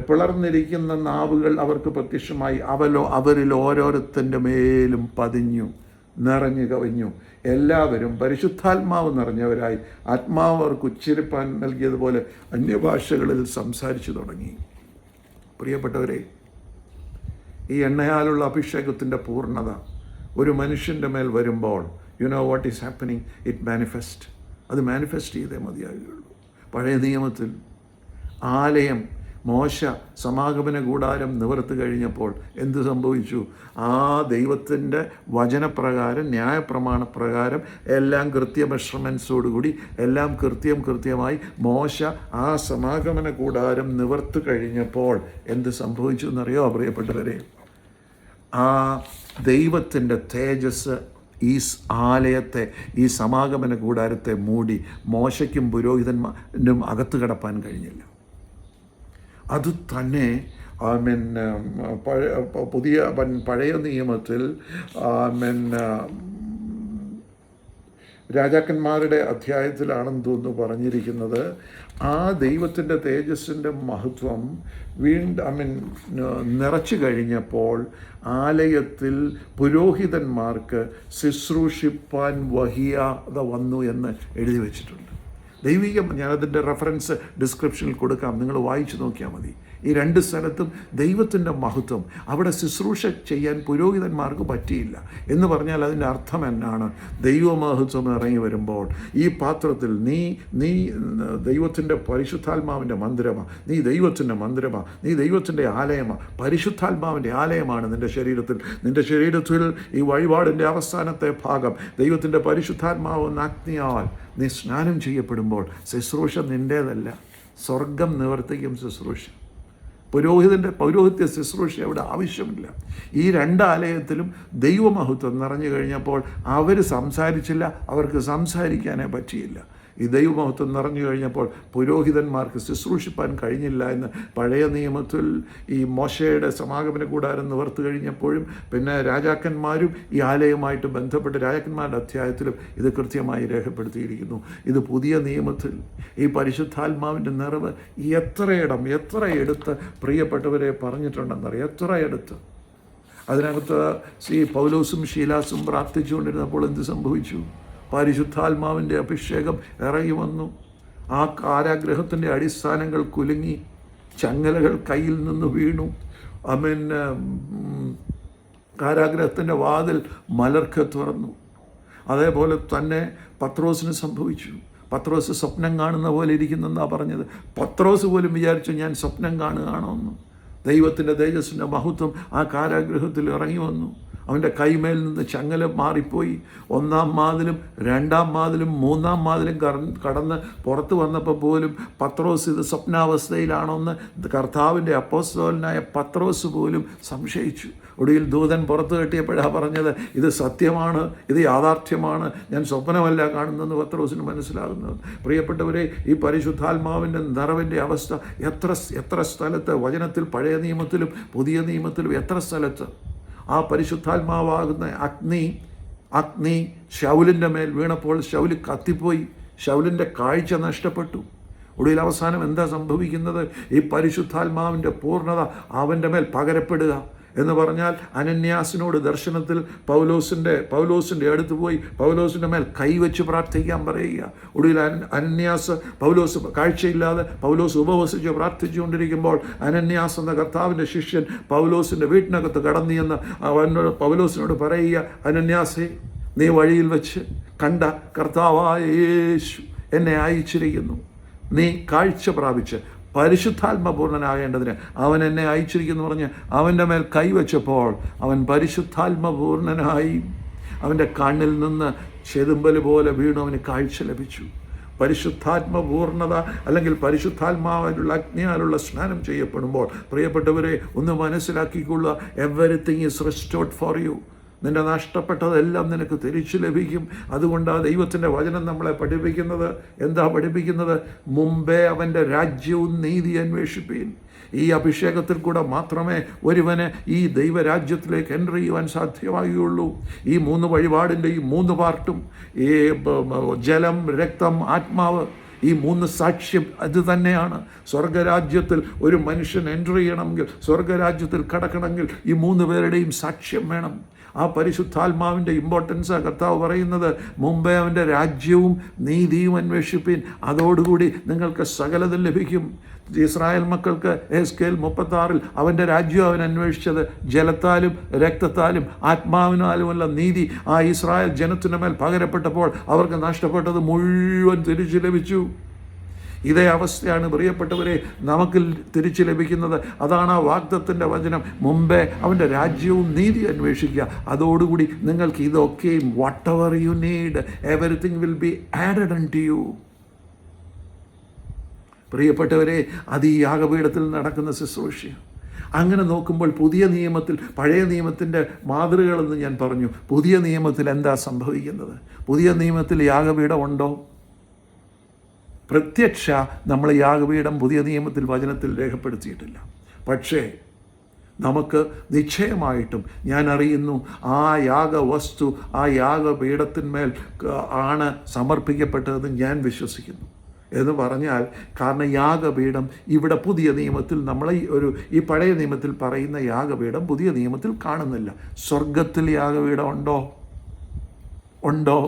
പിളർന്നിരിക്കുന്ന നാവുകൾ അവർക്ക് പ്രത്യക്ഷമായി. അവരിൽ ഓരോരുത്തൻ്റെ മേലും പതിഞ്ഞു. നിറഞ്ഞു കവിഞ്ഞു. എല്ലാവരും പരിശുദ്ധാത്മാവ് നിറഞ്ഞവരായി ആത്മാവ് അവർക്ക് ഉച്ചരിപ്പാൻ നൽകിയതുപോലെ അന്യഭാഷകളിൽ സംസാരിച്ചു തുടങ്ങി. പ്രിയപ്പെട്ടവരെ, ഈ എണ്ണയാലുള്ള അഭിഷേകത്തിൻ്റെ പൂർണ്ണത ഒരു മനുഷ്യൻ്റെ മേൽ വരുമ്പോൾ, you know what is happening, it manifest. അത് മാനിഫെസ്റ്റ് ചെയ്തേ മതിയാകുകയുള്ളൂ. പഴയ നിയമത്തിൽ ആലയം, മോശ സമാഗമന കൂടാരം നിവർത്ത് കഴിഞ്ഞപ്പോൾ എന്ത് സംഭവിച്ചു? ആ ദൈവത്തിൻ്റെ വചനപ്രകാരം, ന്യായപ്രമാണപ്രകാരം എല്ലാം മെഷർമെൻറ്റ്സോടുകൂടി എല്ലാം കൃത്യമായി മോശ ആ സമാഗമന കൂടാരം നിവർത്ത് കഴിഞ്ഞപ്പോൾ എന്ത് സംഭവിച്ചു എന്നറിയോ പ്രിയപ്പെട്ടവരെ? ആ ദൈവത്തിൻ്റെ തേജസ് ഈ ആലയത്തെ, ഈ സമാഗമന കൂടാരത്തെ മൂടി മോശയ്ക്കും പുരോഹിതന്മാരും അകത്ത് കിടപ്പാൻ കഴിഞ്ഞില്ല. അത് തന്നെ പഴയ നിയമത്തിൽ രാജാക്കന്മാരുടെ അധ്യായത്തിലാണെന്ന് തോന്നുന്നു പറഞ്ഞിരിക്കുന്നത്, ആ ദൈവത്തിൻ്റെ തേജസ്സിൻ്റെ മഹത്വം നിറച്ചു കഴിഞ്ഞപ്പോൾ ആലയത്തിൽ പുരോഹിതന്മാർക്ക് ശുശ്രൂഷിപ്പാൻ വഹിയാതെ വന്നു എന്ന് എഴുതി വച്ചിട്ടുണ്ട്. ദൈവികം, ഞാനതിൻ്റെ റെഫറൻസ് ഡിസ്ക്രിപ്ഷനിൽ കൊടുക്കാം, നിങ്ങൾ വായിച്ചു നോക്കിയാൽ മതി. ഈ രണ്ട് സ്ഥലത്തും ദൈവത്തിൻ്റെ മഹത്വം, അവിടെ ശുശ്രൂഷ ചെയ്യാൻ പുരോഹിതന്മാർക്ക് പറ്റിയില്ല എന്ന് പറഞ്ഞാൽ അതിൻ്റെ അർത്ഥം എന്നാണ്? ദൈവമഹത്വം ഇറങ്ങി വരുമ്പോൾ ഈ പാത്രത്തിൽ നീ ദൈവത്തിൻ്റെ പരിശുദ്ധാത്മാവിൻ്റെ മന്ദിരമാണ്, നീ ദൈവത്തിൻ്റെ മന്ദിരമാണ്, നീ ദൈവത്തിൻ്റെ ആലയമാണ്, പരിശുദ്ധാത്മാവിൻ്റെ ആലയമാണ് നിൻ്റെ ശരീരത്തിൽ ഈ വഴിപാടിൻ്റെ അവസാനത്തെ ഭാഗം ദൈവത്തിൻ്റെ പരിശുദ്ധാത്മാവ് അഗ്നിയാൽ നീ സ്നാനം ചെയ്യപ്പെടുമ്പോൾ ശുശ്രൂഷ നിൻ്റേതല്ല, സ്വർഗം നിവർത്തിക്കും ശുശ്രൂഷ. പൗരോഹിത്യ ശുശ്രൂഷ അവിടെ ആവശ്യമില്ല. ഈ രണ്ടാലയത്തിലും ദൈവമഹത്വം നിറഞ്ഞു കഴിഞ്ഞപ്പോൾ അവർ സംസാരിച്ചില്ല, അവർക്ക് സംസാരിക്കാനേ പറ്റിയില്ല. ഈ ദൈവമഹത്വം നിറഞ്ഞു കഴിഞ്ഞപ്പോൾ പുരോഹിതന്മാർക്ക് ശുശ്രൂഷിപ്പാൻ കഴിഞ്ഞില്ല എന്ന് പഴയ നിയമത്തിൽ ഈ മോശയുടെ സമാഗമന കൂടാരം നിവർത്ത് കഴിഞ്ഞപ്പോഴും പിന്നെ രാജാക്കന്മാരും ഈ ആലയവുമായിട്ട് ബന്ധപ്പെട്ട് രാജാക്കന്മാരുടെ അധ്യായത്തിലും ഇത് കൃത്യമായി രേഖപ്പെടുത്തിയിരിക്കുന്നു. ഇത് പുതിയ നിയമത്തിൽ ഈ പരിശുദ്ധാത്മാവിൻ്റെ നിറവ് എത്രയെടുത്ത് പ്രിയപ്പെട്ടവരെ പറഞ്ഞിട്ടുണ്ടെന്നറിയാം, എത്രയെടുത്ത്. അതിനകത്ത് ഈ പൗലോസും ശീലാസും പ്രാർത്ഥിച്ചുകൊണ്ടിരുന്നപ്പോൾ എന്ത് സംഭവിച്ചു? പരിശുദ്ധാത്മാവിൻ്റെ അഭിഷേകം ഇറങ്ങി വന്നു. ആ കാരാഗ്രഹത്തിൻ്റെ അടിസ്ഥാനങ്ങൾ കുലുങ്ങി, ചങ്ങലകൾ കയ്യിൽ നിന്ന് വീണു. കാരാഗ്രഹത്തിൻ്റെ വാതിൽ മലർക്കെ തുറന്നു. അതേപോലെ തന്നെ പത്രോസിന് സംഭവിച്ചു. പത്രോസ് സ്വപ്നം കാണുന്ന പോലെ ഇരിക്കുന്നെന്നാണ് പറഞ്ഞത്. പത്രോസ് പോലും വിചാരിച്ചു ഞാൻ സ്വപ്നം കാണുകയാണോ എന്ന്. ദൈവത്തിൻ്റെ തേജസ്സിൻ്റെ മഹത്വം ആ കാരാഗ്രഹത്തിൽ ഇറങ്ങി വന്നു. അവൻ്റെ കൈമേൽ നിന്ന് ചങ്ങല മാറിപ്പോയി. 1-ാം വാതിലും 2-ാം വാതിലും 3-ാം വാതിലും കടന്ന് പുറത്ത് വന്നപ്പോൾ പോലും പത്രോസ് ഇത് സ്വപ്നാവസ്ഥയിലാണോന്ന് കർത്താവിൻ്റെ അപ്പോസ്തലനായ പത്രോസ് പോലും സംശയിച്ചു. ഒടുവിൽ ദൂതൻ പുറത്ത് കെട്ടിയപ്പോഴാണ് പറഞ്ഞത്, ഇത് സത്യമാണ്, ഇത് യാഥാർത്ഥ്യമാണ്, ഞാൻ സ്വപ്നമല്ല കാണുന്നതെന്ന് പത്രോസിന് മനസ്സിലാകുന്നത്. പ്രിയപ്പെട്ടവരെ, ഈ പരിശുദ്ധാത്മാവിൻ്റെ നിറവിൻ്റെ അവസ്ഥ എത്ര സ്ഥലത്ത് വചനത്തിൽ, പഴയ നിയമത്തിലും പുതിയ നിയമത്തിലും എത്ര സ്ഥലത്ത് ആ പരിശുദ്ധാത്മാവാകുന്ന അഗ്നി ശൗലിൻ്റെ മേൽ വീണപ്പോൾ ശൗല് കത്തിപ്പോയി, ശൗലിൻ്റെ കാഴ്ച നഷ്ടപ്പെട്ടു. ഒടുവിൽ അവസാനം എന്താ സംഭവിക്കുന്നത്? ഈ പരിശുദ്ധാത്മാവിൻ്റെ പൂർണ്ണത അവൻ്റെ മേൽ പകരപ്പെടുക എന്ന് പറഞ്ഞാൽ അനന്യാസിനോട് ദർശനത്തിൽ പൗലോസിൻ്റെ അടുത്ത് പോയി പൗലോസിൻ്റെ മേൽ കൈവച്ച് പ്രാർത്ഥിക്കാൻ പറയുക. ഒടുവിൽ പൗലോസ് കാഴ്ചയില്ലാതെ പൗലോസ് ഉപവസിച്ച് പ്രാർത്ഥിച്ചുകൊണ്ടിരിക്കുമ്പോൾ അനന്യാസ് എന്ന കർത്താവിൻ്റെ ശിഷ്യൻ പൗലോസിൻ്റെ വീട്ടിനകത്ത് കടന്നു ചെന്ന് പൗലോസിനോട് പറയുക, അനന്യാസേ, നീ വഴിയിൽ വെച്ച് കണ്ട കർത്താവായ യേശു എന്നെ അയച്ചിരിക്കുന്നു. നീ കാഴ്ച പ്രാപിച്ച് പരിശുദ്ധാത്മപൂർണനാകേണ്ടതിന് അവൻ എന്നെ അയച്ചിരിക്കുന്നു പറഞ്ഞ് അവൻ്റെ മേൽ കൈവച്ചപ്പോൾ അവൻ പരിശുദ്ധാത്മപൂർണനായി. അവൻ്റെ കണ്ണിൽ നിന്ന് ചെതുമ്പൽ പോലെ വീണു അവന് കാഴ്ച ലഭിച്ചു. പരിശുദ്ധാത്മപൂർണത അല്ലെങ്കിൽ പരിശുദ്ധാത്മാവിലുള്ള അഗ്നിയാലുള്ള സ്നാനം ചെയ്യപ്പെടുമ്പോൾ പ്രിയപ്പെട്ടവരെ ഒന്ന് മനസ്സിലാക്കിക്കൊള്ളുക, everything is restored for you. നിന്റെ നഷ്ടപ്പെട്ടതെല്ലാം നിനക്ക് തിരിച്ചു ലഭിക്കും. അതുകൊണ്ട് ആ ദൈവത്തിൻ്റെ വചനം നമ്മളെ പഠിപ്പിക്കുന്നത് എന്താ പഠിപ്പിക്കുന്നത്? മുമ്പേ അവൻ്റെ രാജ്യവും നീതി അന്വേഷിപ്പീൻ. ഈ അഭിഷേകത്തിൽ കൂടെ മാത്രമേ ഒരുവന് ഈ ദൈവരാജ്യത്തിലേക്ക് എൻ്റർ ചെയ്യുവാൻ സാധ്യമാകുകയുള്ളൂ. ഈ 3 വഴിപാടിൻ്റെ ഈ 3 പാർട്ടും, ഈ ജലം, രക്തം, ആത്മാവ്, ഈ 3 സാക്ഷ്യം അത് തന്നെയാണ്. സ്വർഗരാജ്യത്തിൽ ഒരു മനുഷ്യൻ എൻ്റർ ചെയ്യണമെങ്കിൽ, സ്വർഗരാജ്യത്തിൽ കടക്കണമെങ്കിൽ ഈ 3 പേരുടെയും സാക്ഷ്യം വേണം. ആ പരിശുദ്ധാത്മാവിൻ്റെ ഇമ്പോർട്ടൻസാണ് കർത്താവ് പറയുന്നത്. മുമ്പേ അവൻ്റെ രാജ്യവും നീതിയും അന്വേഷിപ്പിൻ, അതോടുകൂടി നിങ്ങൾക്ക് സകലതും ലഭിക്കും. ഇസ്രായേൽ മക്കൾക്ക് എസ്കേൽ 36 അവൻ്റെ രാജ്യം അവൻ അന്വേഷിച്ചത് ജലത്താലും രക്തത്താലും ആത്മാവിനാലുമല്ല നീതി ആ ഇസ്രായേൽ ജനത്തിൻ്റെ മേൽ പകരപ്പെട്ടപ്പോൾ അവർക്ക് നഷ്ടപ്പെട്ടത് മുഴുവൻ തിരിച്ചു ലഭിച്ചു. ഇതേ അവസ്ഥയാണ് പ്രിയപ്പെട്ടവരെ നമുക്ക് തിരിച്ചു ലഭിക്കുന്നത്. അതാണ് ആ വാഗ്ദത്തത്തിൻ്റെ വചനം. മുമ്പേ അവൻ്റെ രാജ്യവും നീതി അന്വേഷിക്കുക, അതോടുകൂടി നിങ്ങൾക്ക് ഇതൊക്കെയും whatever you need everything will be added unto you. പ്രിയപ്പെട്ടവരെ, അത് ഈ യാഗപീഠത്തിൽ നടക്കുന്ന ശുശ്രൂഷയാണ്. അങ്ങനെ നോക്കുമ്പോൾ പുതിയ നിയമത്തിൽ പഴയ നിയമത്തിൻ്റെ മാതൃകകളെന്ന് ഞാൻ പറഞ്ഞു. പുതിയ നിയമത്തിൽ എന്താ സംഭവിക്കുന്നത്? പുതിയ നിയമത്തിൽ യാഗപീഠം ഉണ്ടോ? പ്രത്യക്ഷ നമ്മൾ യാഗപീഠം പുതിയ നിയമത്തിൽ വചനത്തിൽ രേഖപ്പെടുത്തിയിട്ടില്ല. പക്ഷേ നമുക്ക് നിശ്ചയമായിട്ടും ഞാൻ അറിയുന്നു ആ യാഗവസ്തു ആ യാഗപീഠത്തിന്മേൽ ആണ് സമർപ്പിക്കപ്പെട്ടതെന്ന് ഞാൻ വിശ്വസിക്കുന്നു. എന്ന് പറഞ്ഞാൽ, കാരണം യാഗപീഠം ഇവിടെ പുതിയ നിയമത്തിൽ നമ്മൾ ഈ പഴയ നിയമത്തിൽ പറയുന്ന യാഗപീഠം പുതിയ നിയമത്തിൽ കാണുന്നില്ല. സ്വർഗത്തിൽ യാഗപീഠം ഉണ്ടോ?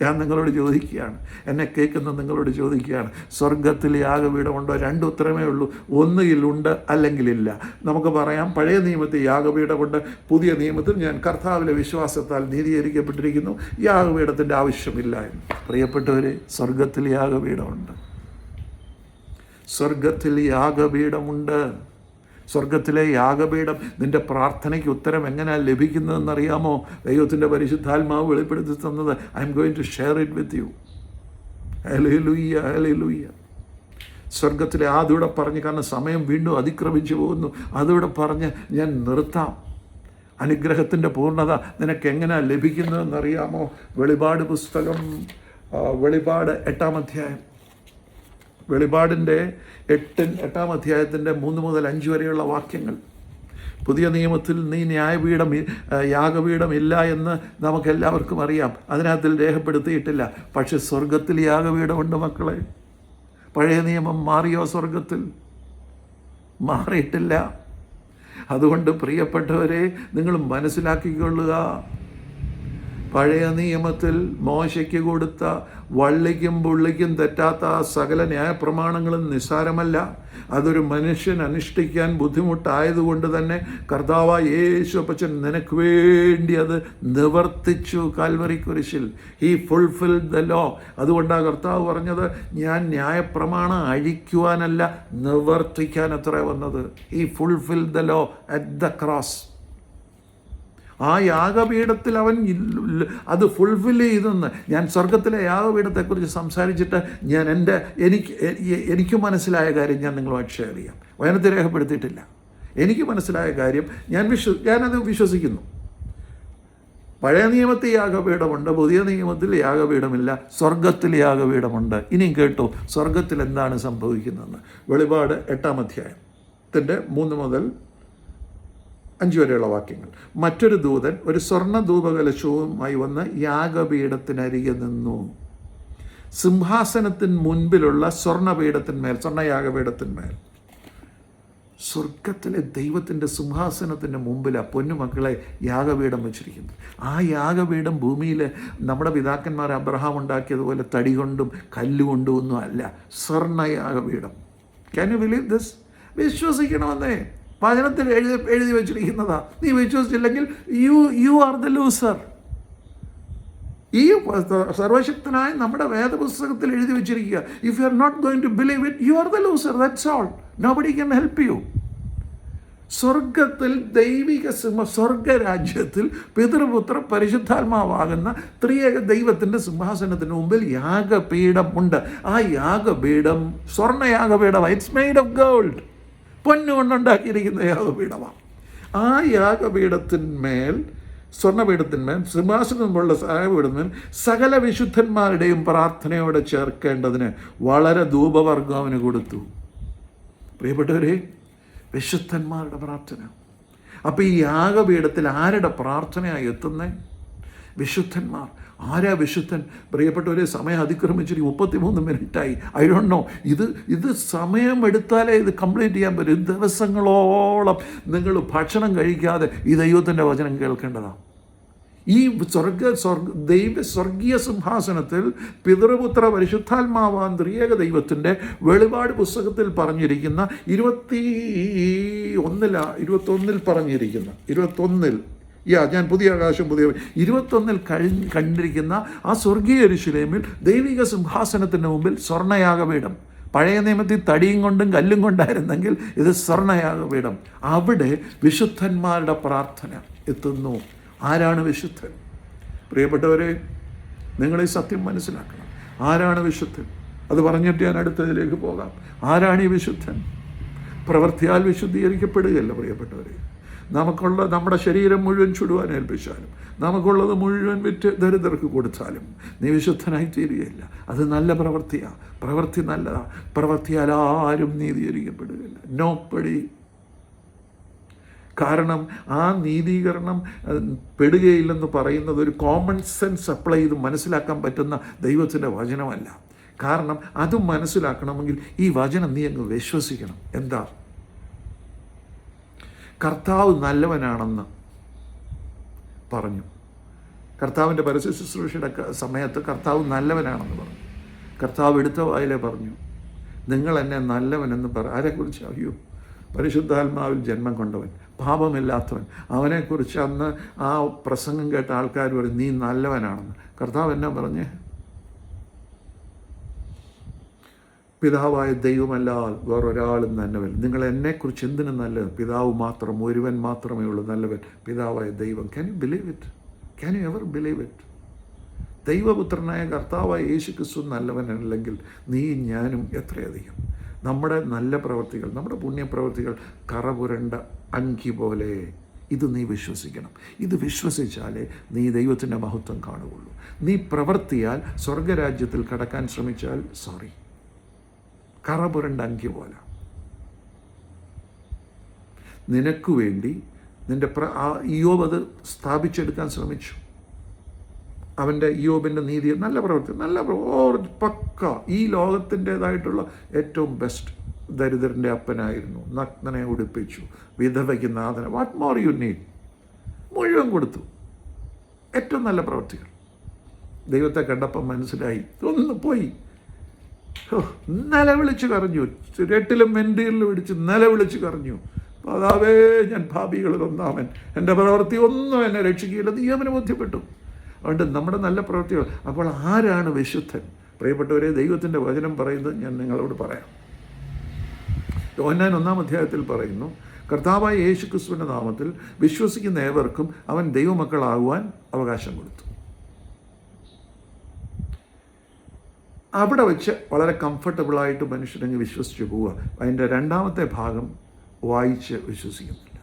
ഞാൻ നിങ്ങളോട് ചോദിക്കുകയാണ്, എന്നെ കേൾക്കുന്ന നിങ്ങളോട് ചോദിക്കുകയാണ്, സ്വർഗത്തിൽ യാഗപീഠം ഉണ്ടോ? രണ്ട് ഉത്തരമേ ഉള്ളൂ. ഒന്നുകിൽ ഉണ്ട്, അല്ലെങ്കിൽ ഇല്ല. നമുക്ക് പറയാം പഴയ നിയമത്തിൽ യാഗപീഠമുണ്ട്, പുതിയ നിയമത്തിൽ ഞാൻ കർത്താവിലെ വിശ്വാസത്താൽ നീതീകരിക്കപ്പെട്ടിരിക്കുന്നു, യാഗപീഠത്തിൻ്റെ ആവശ്യമില്ല എന്ന്. പ്രിയപ്പെട്ടവരെ, സ്വർഗത്തിൽ യാഗപീഠമുണ്ട്. സ്വർഗത്തിൽ യാഗപീഠമുണ്ട്. സ്വർഗത്തിലെ യാഗപീഠം നിൻ്റെ പ്രാർത്ഥനയ്ക്ക് ഉത്തരം എങ്ങനെയാണ് ലഭിക്കുന്നതെന്നറിയാമോ? ദൈവത്തിൻ്റെ പരിശുദ്ധാത്മാവ് വെളിപ്പെടുത്തി തന്നത്. I'm going to share it with you. Hallelujah, hallelujah. സ്വർഗത്തിലെ അതൂടെ പറഞ്ഞ്, കാരണം സമയം വീണ്ടും അതിക്രമിച്ചു പോകുന്നു, അതൂടെ പറഞ്ഞ് ഞാൻ നിർത്താം. അനുഗ്രഹത്തിൻ്റെ പൂർണ്ണത നിനക്ക് എങ്ങനെയാണ് ലഭിക്കുന്നതെന്നറിയാമോ? വെളിപാട് പുസ്തകം, വെളിപാട് 8-ാം അധ്യായം, വെളിപാടിൻ്റെ 8-ാം അധ്യായത്തിൻ്റെ 3 മുതൽ 5 വരെയുള്ള വാക്യങ്ങൾ. പുതിയ നിയമത്തിൽ നീ യാഗപീഠം ഇല്ല എന്ന് നമുക്കെല്ലാവർക്കും അറിയാം, അതിനകത്തിൽ രേഖപ്പെടുത്തിയിട്ടില്ല. പക്ഷെ സ്വർഗത്തിൽ യാഗപീഠമുണ്ട് മക്കളെ. പഴയ നിയമം മാറിയോ? സ്വർഗത്തിൽ മാറിയിട്ടില്ല. അതുകൊണ്ട് പ്രിയപ്പെട്ടവരെ, നിങ്ങൾ മനസ്സിലാക്കിക്കൊള്ളുക, പഴയ നിയമത്തിൽ മോശയ്ക്ക് കൊടുത്ത വള്ളിക്കും പുള്ളിക്കും തെറ്റാത്ത സകല ന്യായപ്രമാണങ്ങളും നിസ്സാരമല്ല. അതൊരു മനുഷ്യൻ അനുഷ്ഠിക്കാൻ ബുദ്ധിമുട്ടായതുകൊണ്ട് തന്നെ കർത്താവായ യേശു അപ്പച്ചൻ നിനക്ക് വേണ്ടി അത് നിവർത്തിച്ചു കാൽവറി കുരിശിൽ. He fulfilled the law. അതുകൊണ്ടാണ് കർത്താവ് പറഞ്ഞത്, ഞാൻ ന്യായപ്രമാണം അഴിക്കുവാനല്ല നിവർത്തിക്കാൻ അത്ര വന്നത്. He fulfilled the law at the cross. ആ യാഗപീഠത്തിൽ അവൻ അത് ഫുൾഫിൽ ചെയ്തെന്ന്. ഞാൻ സ്വർഗത്തിലെ യാഗപീഠത്തെക്കുറിച്ച് സംസാരിച്ചിട്ട് എനിക്ക് മനസ്സിലായ കാര്യം ഞാൻ നിങ്ങളുമായിട്ട് ഷെയർ ചെയ്യാം. വചനത്തിൽ രേഖപ്പെടുത്തിയിട്ടില്ല. എനിക്ക് മനസ്സിലായ കാര്യം ഞാനത് വിശ്വസിക്കുന്നു. പഴയ നിയമത്തിൽ യാഗപീഠമുണ്ട്, പുതിയ നിയമത്തിൽ യാഗപീഠമില്ല, സ്വർഗത്തിൽ യാഗപീഠമുണ്ട്. ഇനിയും കേട്ടോ സ്വർഗത്തിൽ എന്താണ് സംഭവിക്കുന്നതെന്ന്. വെളിപാട് 8-ാം അധ്യായത്തിൻ്റെ 3 മുതൽ 5 വരെയുള്ള വാക്യങ്ങൾ. മറ്റൊരു ദൂതൻ ഒരു സ്വർണ്ണ ധൂപകലശവുമായി വന്ന് യാഗപീഠത്തിനരികെ നിന്നു. സിംഹാസനത്തിന് മുൻപിലുള്ള സ്വർണ്ണ യാഗപീഠത്തിന്മേൽ, സ്വർഗത്തിലെ ദൈവത്തിൻ്റെ സിംഹാസനത്തിൻ്റെ മുമ്പിലാണ് പൊന്നുമക്കളെ യാഗപീഠം വെച്ചിരിക്കുന്നത്. ആ യാഗപീഠം ഭൂമിയിൽ നമ്മുടെ പിതാക്കന്മാർ അബ്രഹാം ഉണ്ടാക്കിയതുപോലെ തടി കൊണ്ടും കല്ലുകൊണ്ടും ഒന്നും അല്ല, സ്വർണ്ണ യാഗപീഠം. Can you believe this? വിശ്വസിക്കണമെന്നേ. വചനത്തിൽ എഴുതി വെച്ചിരിക്കുന്നതാ. നീ വിശ്വസിച്ചില്ലെങ്കിൽ യു ആർ ദ ലൂസർ. ഈ സർവശക്തനായ നമ്മുടെ വേദപുസ്തകത്തിൽ എഴുതി വെച്ചിരിക്കുക. If you are not going to believe it, you are the loser. That's all. Nobody can help you. സ്വർഗത്തിൽ സ്വർഗരാജ്യത്തിൽ പിതൃപുത്ര പരിശുദ്ധാത്മാവാകുന്ന ത്രിയേക ദൈവത്തിൻ്റെ സിംഹാസനത്തിന് മുമ്പിൽ യാഗപീഠം ഉണ്ട്. ആ യാഗപീഠം സ്വർണ്ണ യാഗപീഠമാണ്. It's made of gold. പൊന്നുകൊണ്ടുണ്ടാക്കിയിരിക്കുന്ന യാഗപീഠമാണ്. ആ യാഗപീഠത്തിന്മേൽ, സ്വർണ്ണപീഠത്തിന്മേൽ, സിംഹാസനമുള്ള യാഗപീഠത്തിന്മേൽ സകല വിശുദ്ധന്മാരുടെയും പ്രാർത്ഥനയോടെ ചേർക്കേണ്ടതിന് വളരെ ധൂപവർഗം അവന് കൊടുത്തു. പ്രിയപ്പെട്ടവരെ, വിശുദ്ധന്മാരുടെ പ്രാർത്ഥന. അപ്പോൾ ഈ യാഗപീഠത്തിൽ ആരുടെ പ്രാർത്ഥനയാണ് എത്തുന്നത്? വിശുദ്ധന്മാർ. ആരാ വിശുദ്ധൻ? പ്രിയപ്പെട്ടവരെ, സമയം അതിക്രമിച്ചിട്ട് 33 മിനിറ്റായി. I don't know. ഇത് സമയമെടുത്താലേ ഇത് കംപ്ലീറ്റ് ചെയ്യാൻ പറ്റും. ദിവസങ്ങളോളം നിങ്ങൾ ഭക്ഷണം കഴിക്കാതെ ഈ ദൈവത്തിൻ്റെ വചനം കേൾക്കേണ്ടതാണ്. ഈ സ്വർഗീയ സിംഹാസനത്തിൽ പിതൃപുത്ര പരിശുദ്ധാത്മാവാൻ ത്രിയേക ദൈവത്തിൻ്റെ വെളിപാട് പുസ്തകത്തിൽ പറഞ്ഞിരിക്കുന്ന 21 പറഞ്ഞിരിക്കുന്ന 21 ഞാൻ പുതിയ ആകാശം 21 കണ്ടിരിക്കുന്ന ആ സ്വർഗീയ യെരൂശലേമിൽ ദൈവിക സിംഹാസനത്തിന് മുമ്പിൽ സ്വർണ്ണയാഗപീഠം. പഴയ നിയമത്തിൽ തടിയും കൊണ്ടും കല്ലും കൊണ്ടായിരുന്നെങ്കിൽ ഇത് സ്വർണ്ണയാഗപീഠം. അവിടെ വിശുദ്ധന്മാരുടെ പ്രാർത്ഥന എത്തുന്നു. ആരാണ് വിശുദ്ധൻ? പ്രിയപ്പെട്ടവരെ, നിങ്ങൾ ഈ സത്യം മനസ്സിലാക്കണം. ആരാണ് വിശുദ്ധൻ? അത് പറഞ്ഞിട്ട് ഞാൻ അടുത്തതിലേക്ക് പോകാം. ആരാണ് ഈ വിശുദ്ധൻ? പ്രവൃത്തിയാൽ വിശുദ്ധീകരിക്കപ്പെടുകയല്ല പ്രിയപ്പെട്ടവരെ. നമ്മുടെ ശരീരം മുഴുവൻ ചുടുവാൻ ഏൽപ്പിച്ചാലും, നമുക്കുള്ളത് മുഴുവൻ വിറ്റ് ദരിദ്രർക്ക് കൊടുത്താലും നീ വിശുദ്ധനായി തീരുകയില്ല. അത് നല്ല പ്രവൃത്തിയാണ്. പ്രവൃത്തി നല്ലതാണ്. പ്രവൃത്തിയാൽ ആരും നീതീകരിക്കപ്പെടുകയില്ല. നോപ്പടി. കാരണം ആ നീതീകരണം പെടുകയില്ലെന്ന് പറയുന്നത് ഒരു കോമൺ സെൻസ് അപ്ലൈ ചെയ്ത് മനസ്സിലാക്കാൻ പറ്റുന്ന ദൈവത്തിൻ്റെ വചനമല്ല. കാരണം അത് മനസ്സിലാക്കണമെങ്കിൽ ഈ വചനം നീ അങ്ങ് വിശ്വസിക്കണം. എന്താ? കർത്താവ് നല്ലവനാണെന്ന് പറഞ്ഞു. കർത്താവിൻ്റെ പരസ്യ ശുശ്രൂഷയുടെ സമയത്ത് കർത്താവ് നല്ലവനാണെന്ന് പറഞ്ഞു. കർത്താവ് എടുത്ത വായിലെ പറഞ്ഞു, നിങ്ങൾ എന്നെ നല്ലവനെന്ന് ആരെക്കുറിച്ച്? അയ്യോ, പരിശുദ്ധാത്മാവിൽ ജന്മം കൊണ്ടവൻ, പാപമില്ലാത്തവൻ. അവനെക്കുറിച്ച് അന്ന് ആ പ്രസംഗം കേട്ട ആൾക്കാർ പറയും, നീ നല്ലവനാണെന്ന്. കർത്താവ് എന്നാ പറഞ്ഞേ? പിതാവായ ദൈവമല്ലാൽ വേറൊരാളും നല്ലവൻ. നിങ്ങൾ എന്നെക്കുറിച്ച് എന്തിനും നല്ലത്? പിതാവ് മാത്രം, ഒരുവൻ മാത്രമേ ഉള്ളൂ നല്ലവൻ, പിതാവായ ദൈവം. Can you believe it? Can you ever believe it? ദൈവപുത്രനായ കർത്താവായ യേശു ക്രിസ്തു നല്ലവനല്ലെങ്കിൽ നീ ഞാനും എത്രയധികം. നമ്മുടെ നല്ല പ്രവൃത്തികൾ, നമ്മുടെ പുണ്യപ്രവൃത്തികൾ കറപുരണ്ട അങ്കി പോലെ. ഇത് നീ വിശ്വസിക്കണം. ഇത് വിശ്വസിച്ചാലേ നീ ദൈവത്തിൻ്റെ മഹത്വം കാണുകയുള്ളൂ. നീ പ്രവർത്തിയാൽ സ്വർഗരാജ്യത്തിൽ കടക്കാൻ ശ്രമിച്ചാൽ കറപുരണ്ട അങ്കി പോലെ. നിനക്ക് വേണ്ടി നിൻ്റെ ഇയ്യോബ് അത് സ്ഥാപിച്ചെടുക്കാൻ ശ്രമിച്ചു. അവൻ്റെ ഇയ്യോബിൻ്റെ നീതി, നല്ല പ്രവൃത്തി, പക്ക ഈ ലോകത്തിൻ്റേതായിട്ടുള്ള ഏറ്റവും ബെസ്റ്റ്. ദരിദ്രൻ്റെ അപ്പനായിരുന്നു, നഗ്നനെ ഉടുപ്പിച്ചു, വിധവയ്ക്ക് നാഥന. What more you need? മുഴുവൻ കൊടുത്തു. ഏറ്റവും നല്ല പ്രവൃത്തികൾ. ദൈവത്തെ കണ്ടപ്പം മനസ്സിലായി, ഒന്ന് പോയി. നിലവിളിച്ച് കരഞ്ഞു. ചുരട്ടിലും മെൻഡിയിലും പിടിച്ച് നിലവിളിച്ച് കരഞ്ഞു, അതാവേ ഞാൻ പാപികളിൽ ഒന്നാമൻ, എൻ്റെ പ്രവൃത്തി ഒന്നും എന്നെ രക്ഷിക്കുകയില്ല. നീ അവന് ബോധ്യപ്പെട്ടു. അതുകൊണ്ട് നമ്മുടെ നല്ല പ്രവൃത്തികൾ. അപ്പോൾ ആരാണ് വിശുദ്ധൻ? പ്രിയപ്പെട്ടവരെ, ദൈവത്തിൻ്റെ വചനം പറയുന്നത് ഞാൻ നിങ്ങളോട് പറയാം. യോഹന്നാൻ 1-ാം അധ്യായത്തിൽ പറയുന്നു, കർത്താവായ യേശു ക്രിസ്തുവിൻ്റെ നാമത്തിൽ വിശ്വസിക്കുന്ന ഏവർക്കും അവൻ ദൈവമക്കളാകുവാൻ അവകാശം കൊടുത്തു. അവിടെ വെച്ച് വളരെ കംഫർട്ടബിളായിട്ട് മനുഷ്യരങ്ങ് വിശ്വസിച്ച് പോവുക. അതിൻ്റെ 2-ാമത്തെ ഭാഗം വായിച്ച് വിശ്വസിക്കുന്നില്ല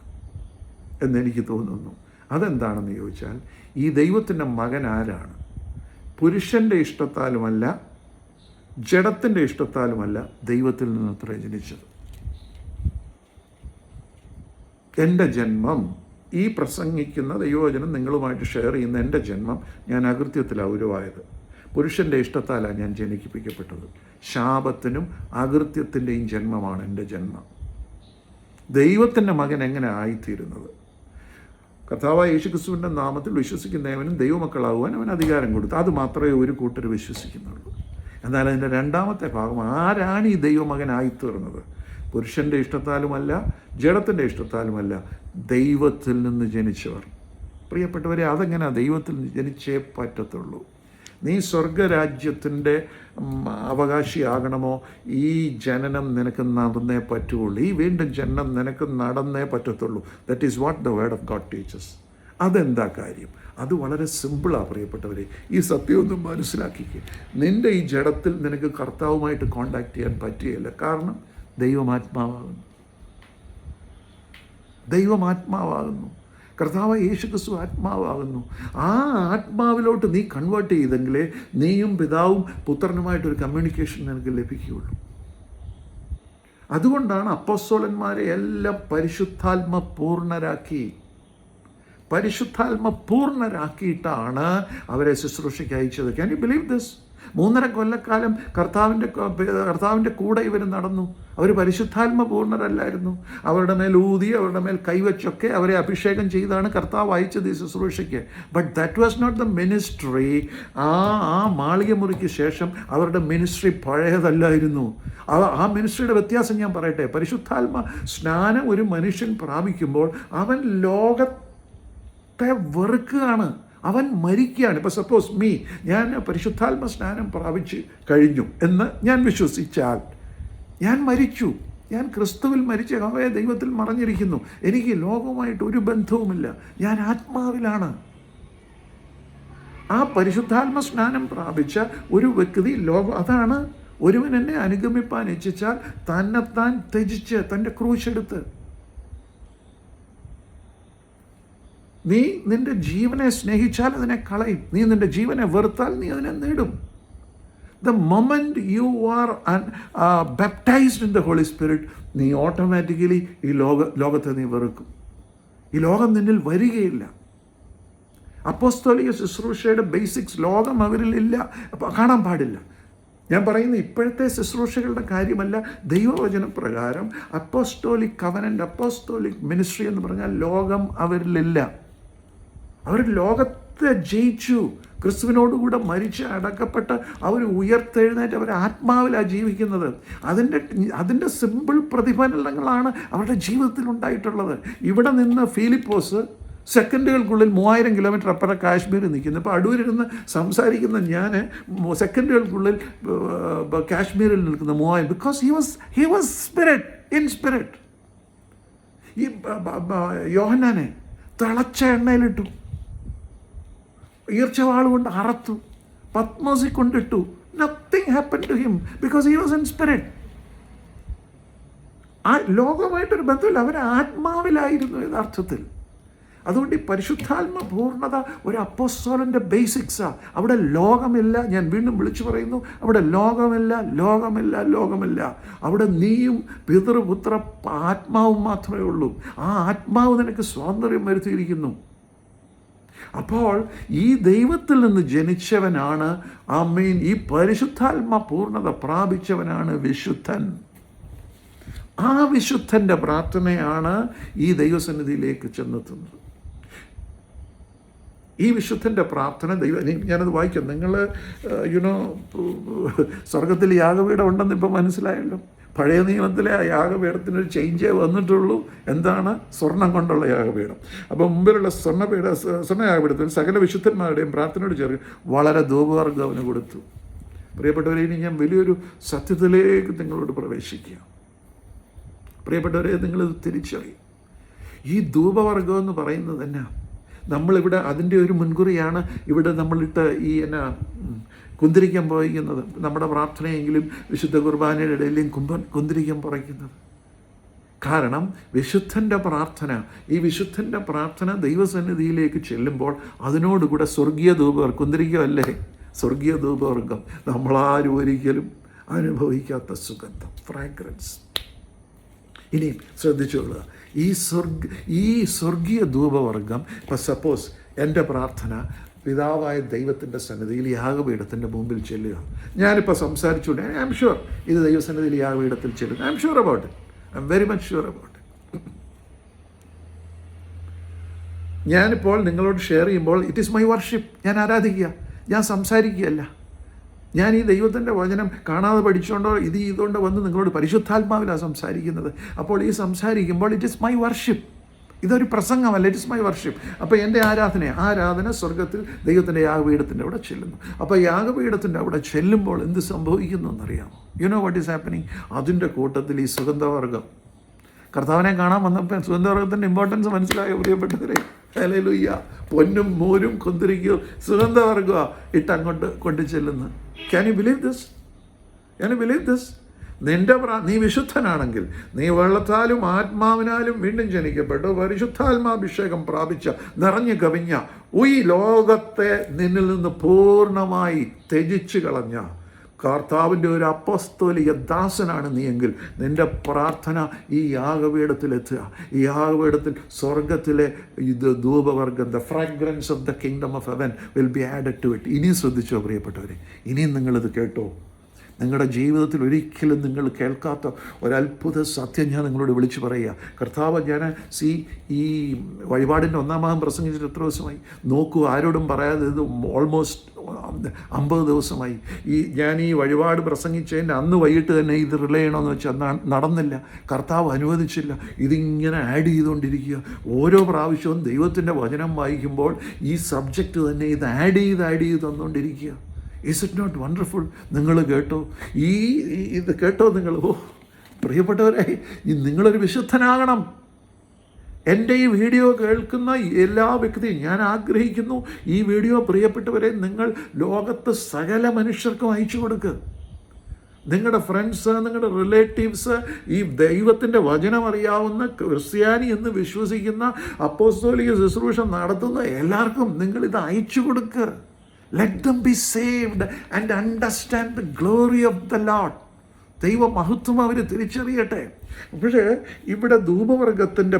എന്നെനിക്ക് തോന്നുന്നു. അതെന്താണെന്ന് ചോദിച്ചാൽ, ഈ ദൈവത്തിൻ്റെ മകൻ ആരാണ്? പുരുഷൻ്റെ ഇഷ്ടത്താലുമല്ല, ജഡത്തിൻ്റെ ഇഷ്ടത്താലുമല്ല, ദൈവത്തിൽ നിന്നത്രേ ജനിച്ചത്. എൻ്റെ ജന്മം, ഈ പ്രസംഗിക്കുന്ന ദൈവവചനം നിങ്ങളുമായിട്ട് ഷെയർ ചെയ്യുന്ന എൻ്റെ ജന്മം, ഞാൻ അകൃത്യത്തിലാണ് ഉരുവായത്. പുരുഷൻ്റെ ഇഷ്ടത്താലാണ് ഞാൻ ജനിപ്പിക്കപ്പെട്ടത്. ശാപത്തിനും അകൃത്യത്തിൻ്റെയും ജന്മമാണ് എൻ്റെ ജന്മം. ദൈവത്തിൻ്റെ മകൻ എങ്ങനെ ആയിത്തീരുന്നത്? കർത്താവായ യേശു ക്രിസ്തുവിൻ്റെ നാമത്തിൽ വിശ്വസിക്കുന്നവനും ദൈവമക്കളാകുവാൻ അവൻ അധികാരം കൊടുത്തു. അത് മാത്രമേ ഒരു കൂട്ടർ വിശ്വസിക്കുന്നുള്ളൂ. എന്നാൽ അതിൻ്റെ 2-ാമത്തെ ഭാഗം, ആരാണ് ഈ ദൈവമകനായിത്തീർന്നത്? പുരുഷൻ്റെ ഇഷ്ടത്താലുമല്ല, ജഡത്തിൻ്റെ ഇഷ്ടത്താലുമല്ല, ദൈവത്തിൽ നിന്ന് ജനിച്ചവർ. പ്രിയപ്പെട്ടവരെ, അതെങ്ങനെ ദൈവത്തിൽ ജനിച്ചേ പറ്റത്തുള്ളൂ. നീ സ്വർഗരാജ്യത്തിൻ്റെ അവകാശിയാകണമോ, ഈ ജനനം നിനക്ക് നടന്നേ പറ്റുള്ളൂ. ഈ വീണ്ടും ജനനം നിനക്ക് നടന്നേ പറ്റത്തുള്ളൂ. That is what the word of God teaches. അതെന്താ കാര്യം? അത് വളരെ സിമ്പിളാണ് പ്രിയപ്പെട്ടവരെ. ഈ സത്യമൊന്നും മനസ്സിലാക്കിക്കുക. നിൻ്റെ ഈ ജഡത്തിൽ നിനക്ക് കർത്താവുമായിട്ട് കോണ്ടാക്ട് ചെയ്യാൻ പറ്റുകയില്ല. കാരണം ദൈവമാത്മാവാകുന്നു. കർത്താവ് യേശു ക്രിസ്തു ആത്മാവാകുന്നു. ആ ആത്മാവിലോട്ട് നീ കൺവേർട്ട് ചെയ്തെങ്കിലേ നീയും പിതാവും പുത്രനുമായിട്ടൊരു കമ്മ്യൂണിക്കേഷൻ നിനക്ക് ലഭിക്കുകയുള്ളൂ. അതുകൊണ്ടാണ് അപ്പോസ്തലന്മാരെ എല്ലാം പരിശുദ്ധാത്മ പൂർണ്ണരാക്കി. പരിശുദ്ധാത്മ പൂർണ്ണരാക്കിയിട്ടാണ് അവരെ ശുശ്രൂഷയ്ക്ക് അയച്ചത്. Can you believe this? 3.5 കൊല്ലക്കാലം കർത്താവിൻ്റെ കൂടെ ഇവർ നടന്നു. അവർ പരിശുദ്ധാത്മ പൂർണ്ണരല്ലായിരുന്നു. അവരുടെ മേൽ ഊതി, അവരുടെ മേൽ കൈവച്ചൊക്കെ അവരെ അഭിഷേകം ചെയ്താണ് കർത്താവ് അയച്ചത് ഈ ശുശ്രൂഷയ്ക്ക്. But that was not the ministry. ആ മാളിക മുറിക്ക് ശേഷം അവരുടെ മിനിസ്ട്രി പഴയതല്ലായിരുന്നു. ആ മിനിസ്ട്രിയുടെ വ്യത്യാസം ഞാൻ പറയട്ടെ. പരിശുദ്ധാത്മ സ്നാനം ഒരു മനുഷ്യൻ പ്രാപിക്കുമ്പോൾ അവൻ ലോകത്തെ വെറുക്കുകയാണ്, അവൻ മരിക്കുകയാണ്. ഇപ്പോൾ സപ്പോസ് ഞാൻ പരിശുദ്ധാത്മ സ്നാനം പ്രാപിച്ച് കഴിഞ്ഞു എന്ന് ഞാൻ വിശ്വസിച്ചാൽ ഞാൻ മരിച്ചു. ഞാൻ ക്രിസ്തുവിൽ മരിച്ച അവയെ ദൈവത്തിൽ മറഞ്ഞിരിക്കുന്നു. എനിക്ക് ലോകവുമായിട്ട് ഒരു ബന്ധവുമില്ല. ഞാൻ ആത്മാവിലാണ്. ആ പരിശുദ്ധാത്മ സ്നാനം പ്രാപിച്ച ഒരു വ്യക്തി അതാണ് ഒരുവൻ എന്നെ അനുഗമിപ്പാൻ ഇച്ഛിച്ചാൽ തന്നെത്താൻ ത്യജിച്ച് തൻ്റെ ക്രൂശെടുത്ത്. നീ നിൻ്റെ ജീവനെ സ്നേഹിച്ചാൽ അതിനെ കളയും. നീ നിൻ്റെ ജീവനെ വെറുത്താൽ നീ അതിനെ നേടും. The moment you are baptized in the Holy Spirit, നീ ഓട്ടോമാറ്റിക്കലി ഈ ലോകത്തെ നീ വെറുക്കും. ഈ ലോകം നിന്നിൽ വരികയില്ല. അപ്പോസ്തോലിക ശുശ്രൂഷയുടെ ബേസിക്സ് ലോകം അവരിലില്ല, കാണാൻ പാടില്ല. ഞാൻ പറയുന്നത് ഇപ്പോഴത്തെ ശുശ്രൂഷകളുടെ കാര്യമല്ല. ദൈവവചനപ്രകാരം അപ്പോസ്തോലിക് കവനൻ്റ്, അപ്പോസ്തോലിക് മിനിസ്ട്രി എന്ന് പറഞ്ഞാൽ ലോകം അവരിലില്ല. അവർ ലോകത്തെ ജയിച്ചു. ക്രിസ്തുവിനോടുകൂടെ മരിച്ച് അടക്കപ്പെട്ട് അവർ ഉയർത്തെഴുന്നേറ്റ് അവർ ആത്മാവിലാണ് ജീവിക്കുന്നത്. അതിൻ്റെ സിമ്പിൾ പ്രതിഫലനങ്ങളാണ് അവരുടെ ജീവിതത്തിൽ ഉണ്ടായിട്ടുള്ളത്. ഇവിടെ നിന്ന് ഫിലിപ്പോസ് സെക്കൻഡുകൾക്കുള്ളിൽ 3000 കിലോമീറ്റർ അപ്പുറം കാശ്മീരിൽ നിൽക്കുന്നു. ഇപ്പോൾ അടൂരിരുന്ന് സംസാരിക്കുന്ന ഞാൻ സെക്കൻഡുകൾക്കുള്ളിൽ കാശ്മീരിൽ നിൽക്കുന്ന 3000. Because he was spirit, in spirit. ഈ യോഹന്നാനെ തിളച്ച എണ്ണയിലിട്ടു, ഈർച്ചവാൾ കൊണ്ട് അറത്തു, പത്മോസിൽ കൊണ്ടിട്ടു. Nothing happen to him because he was in spirit. ആ ലോകമായിട്ടൊരു ബന്ധമില്ല, അവർ ആത്മാവിലായിരുന്നു യഥാർത്ഥത്തിൽ. അതുകൊണ്ട് ഈ പരിശുദ്ധാത്മ പൂർണ്ണത ഒരു അപ്പോസ്തലൻ്റെ ബേസിക്സാണ്. അവിടെ ലോകമില്ല. ഞാൻ വീണ്ടും വിളിച്ചു പറയുന്നു, അവിടെ ലോകമില്ല. അവിടെ നീയും പിതൃപുത്ര ആത്മാവും മാത്രമേ ഉള്ളൂ. ആ ആത്മാവ് നിനക്ക് സ്വാതന്ത്ര്യം വരുത്തിയിരിക്കുന്നു. അപ്പോൾ ഈ ദൈവത്തിൽ നിന്ന് ജനിച്ചവനാണ്, ആമേൻ, ഈ പരിശുദ്ധാത്മ പൂർണ്ണത പ്രാപിച്ചവനാണ് വിശുദ്ധൻ. ആ വിശുദ്ധൻ്റെ പ്രാർത്ഥനയാണ് ഈ ദൈവസന്നിധിയിലേക്ക് ചെന്നെത്തുന്നത്. ഈ വിശുദ്ധൻ്റെ പ്രാർത്ഥന ഞാനത് വായിക്കാം. നിങ്ങൾ സ്വർഗത്തിൽ യാഗപീഠം ഉണ്ടെന്ന് ഇപ്പം മനസ്സിലായല്ലോ. പഴയ നിയമത്തിലെ ആ യാഗപീഠത്തിനൊരു ചേഞ്ചേ വന്നിട്ടുള്ളൂ. എന്താണ്? സ്വർണം കൊണ്ടുള്ള യാഗപീഠം. അപ്പോൾ മുമ്പിലുള്ള സ്വർണ്ണ യാഗപീഠത്തിൽ സകല വിശുദ്ധന്മാരുടെയും പ്രാർത്ഥനയോട് ചേർന്ന് വളരെ ധൂപവർഗ്ഗം അവന് കൊടുത്തു. പ്രിയപ്പെട്ടവരെ, ഇനി ഞാൻ വലിയൊരു സത്യത്തിലേക്ക് നിങ്ങളോട് പ്രവേശിക്കുക. പ്രിയപ്പെട്ടവരെ, നിങ്ങളിത് തിരിച്ചറിയും. ഈ ധൂപവർഗ്ഗം എന്ന് പറയുന്നത് തന്നെ നമ്മളിവിടെ അതിൻ്റെ ഒരു മുൻകുറിയാണ് ഇവിടെ നമ്മളിട്ട് ഈ കുന്തിരിക്കം പുകയ്ക്കുന്നത്. നമ്മുടെ പ്രാർത്ഥനയെങ്കിലും വിശുദ്ധ കുർബാനയുടെ ഇടയിലും കുന്തിരിക്കം പുകയ്ക്കുന്നത്. കാരണം വിശുദ്ധൻ്റെ പ്രാർത്ഥന, ഈ വിശുദ്ധൻ്റെ പ്രാർത്ഥന ദൈവസന്നിധിയിലേക്ക് ചെല്ലുമ്പോൾ അതിനോടുകൂടെ സ്വർഗീയ ധൂപവർഗ്ഗം, കുന്തിരിക്കമല്ലേ സ്വർഗീയ ധൂപവർഗ്ഗം, നമ്മളാരും ഒരിക്കലും അനുഭവിക്കാത്ത സുഗന്ധം, ഫ്രാഗ്രൻസ്. ഇനി ശ്രദ്ധിച്ചോളുക, ഈ സ്വർഗീയ ധൂപവർഗ്ഗം. ഇപ്പം സപ്പോസ് എൻ്റെ പ്രാർത്ഥന പിതാവായ ദൈവത്തിൻ്റെ സന്നിധിയിൽ യാഗപീഠത്തിൻ്റെ മുമ്പിൽ ചെല്ലുക. ഞാനിപ്പോൾ സംസാരിച്ചുകൊണ്ട് ഐ ആം ഷുവർ ഇത് ദൈവസന്നിധിയിൽ യാഗപീഠത്തിൽ ചെല്ലുക. I am sure about it. I'm very much sure about it. ഞാനിപ്പോൾ നിങ്ങളോട് ഷെയർ ചെയ്യുമ്പോൾ ഇറ്റ് ഈസ് മൈ വർഷിപ്പ്. ഞാൻ ആരാധിക്കുക, ഞാൻ സംസാരിക്കുകയല്ല. ഞാൻ ഈ ദൈവത്തിൻ്റെ വചനം കാണാതെ പഠിച്ചുകൊണ്ടോ ഇതുകൊണ്ട് വന്ന് നിങ്ങളോട് പരിശുദ്ധാത്മാവിലാണ് സംസാരിക്കുന്നത്. അപ്പോൾ ഈ സംസാരിക്കുമ്പോൾ ഇറ്റ് ഈസ് മൈ വർഷിപ്പ്. ഇതൊരു പ്രസംഗമല്ല, ഇറ്റ് ഇസ് മൈ വർഷിപ്പ്. അപ്പോൾ എൻ്റെ ആരാധന സ്വർഗത്തിൽ ദൈവത്തിൻ്റെ യാഗപീഠത്തിൻ്റെ അവിടെ ചെല്ലുന്നു. അപ്പോൾ യാഗപീഠത്തിൻ്റെ അവിടെ ചെല്ലുമ്പോൾ എന്ത് സംഭവിക്കുന്നു എന്നറിയാമോ? You know what is happening? അതിൻ്റെ കൂട്ടത്തിൽ ഈ സുഗന്ധവർഗ്ഗം, കർത്താവിനെ കാണാൻ വന്നപ്പോൾ സുഗന്ധവർഗ്ഗത്തിൻ്റെ ഇമ്പോർട്ടൻസ് മനസ്സിലായോ പ്രിയപ്പെട്ടവരെ? ഹല്ലേലൂയ. പൊന്നും മൂരും കുന്തിരിക്കയും സുഗന്ധവർഗ്ഗ ഇട്ടങ്ങോട്ട് കൊണ്ടു ചെല്ലുന്നു. Can you believe this? നീ വിശുദ്ധനാണെങ്കിൽ, നീ വെള്ളത്താലും ആത്മാവിനാലും വീണ്ടും ജനിക്കപ്പെട്ടു പരിശുദ്ധാത്മാഭിഷേകം പ്രാപിച്ച നിറഞ്ഞു കവിഞ്ഞ ഈ ലോകത്തെ നിന്നിൽ നിന്ന് പൂർണ്ണമായി ത്യജിച്ചു കളഞ്ഞ കർത്താവിൻ്റെ ഒരു അപ്പോസ്തോലിക ദാസനാണ് നീ എങ്കിൽ നിൻ്റെ പ്രാർത്ഥന ഈ യാഗപീഠത്തിലെത്തുക. ഈ യാഗപീഠത്തിൽ സ്വർഗത്തിലെ ഇത് ധൂപവർഗം, the fragrance of the kingdom of heaven will be added to it. ഇനിയും ശ്രദ്ധിച്ചോ പ്രിയപ്പെട്ടവരെ, ഇനിയും നിങ്ങളിത് കേട്ടോ. നിങ്ങളുടെ ജീവിതത്തിൽ ഒരിക്കലും നിങ്ങൾ കേൾക്കാത്ത ഒരത്ഭുത സത്യം ഞാൻ നിങ്ങളോട് വിളിച്ചു പറയുക. കർത്താവ്, ഞാൻ ഈ വഴിപാടിൻ്റെ 1-ാം ഭാഗം പ്രസംഗിച്ചിട്ട് എത്ര ദിവസമായി നോക്കൂ, ആരോടും പറയാതെ ഇത് ഓൾമോസ്റ്റ് 50 ദിവസമായി. ഞാൻ ഈ വഴിപാട് പ്രസംഗിച്ചതിൻ്റെ അന്ന് വൈകിട്ട് തന്നെ ഇത് റിലേ ചെയ്യണമെന്ന് വെച്ചാൽ നടന്നില്ല. കർത്താവ് അനുവദിച്ചില്ല. ഇതിങ്ങനെ ആഡ് ചെയ്തുകൊണ്ടിരിക്കുക. ഓരോ പ്രാവശ്യവും ദൈവത്തിൻ്റെ വചനം വായിക്കുമ്പോൾ ഈ സബ്ജക്റ്റ് തന്നെ ഇത് ആഡ് ചെയ്ത് തന്നുകൊണ്ടിരിക്കുക. Is it not wonderful? നിങ്ങൾ കേട്ടോ, ഇത് കേട്ടോ നിങ്ങൾ? പ്രിയപ്പെട്ടവരെ, നിങ്ങളൊരു വിശുദ്ധനാകണം. എൻ്റെ ഈ വീഡിയോ കേൾക്കുന്ന എല്ലാ വ്യക്തിയും ഞാൻ ആഗ്രഹിക്കുന്നു, ഈ വീഡിയോ പ്രിയപ്പെട്ടവരെ നിങ്ങൾ ലോകത്ത് സകല മനുഷ്യർക്കും അയച്ചു കൊടുക്കുക. നിങ്ങളുടെ ഫ്രണ്ട്സ്, നിങ്ങളുടെ റിലേറ്റീവ്സ്, ഈ ദൈവത്തിൻ്റെ വചനം അറിയാവുന്ന ക്രിസ്ത്യാനി എന്ന് വിശ്വസിക്കുന്ന അപ്പോസ്തോലിക ശുശ്രൂഷ നടത്തുന്ന എല്ലാവർക്കും നിങ്ങളിത് അയച്ചു കൊടുക്കുക. Let them be saved and understand the glory of the Lord. ദൈവമഹത്വം അവർ തിരിച്ചറിയട്ടെ. പക്ഷേ ഇവിടെ ധൂപവർഗത്തിൻ്റെ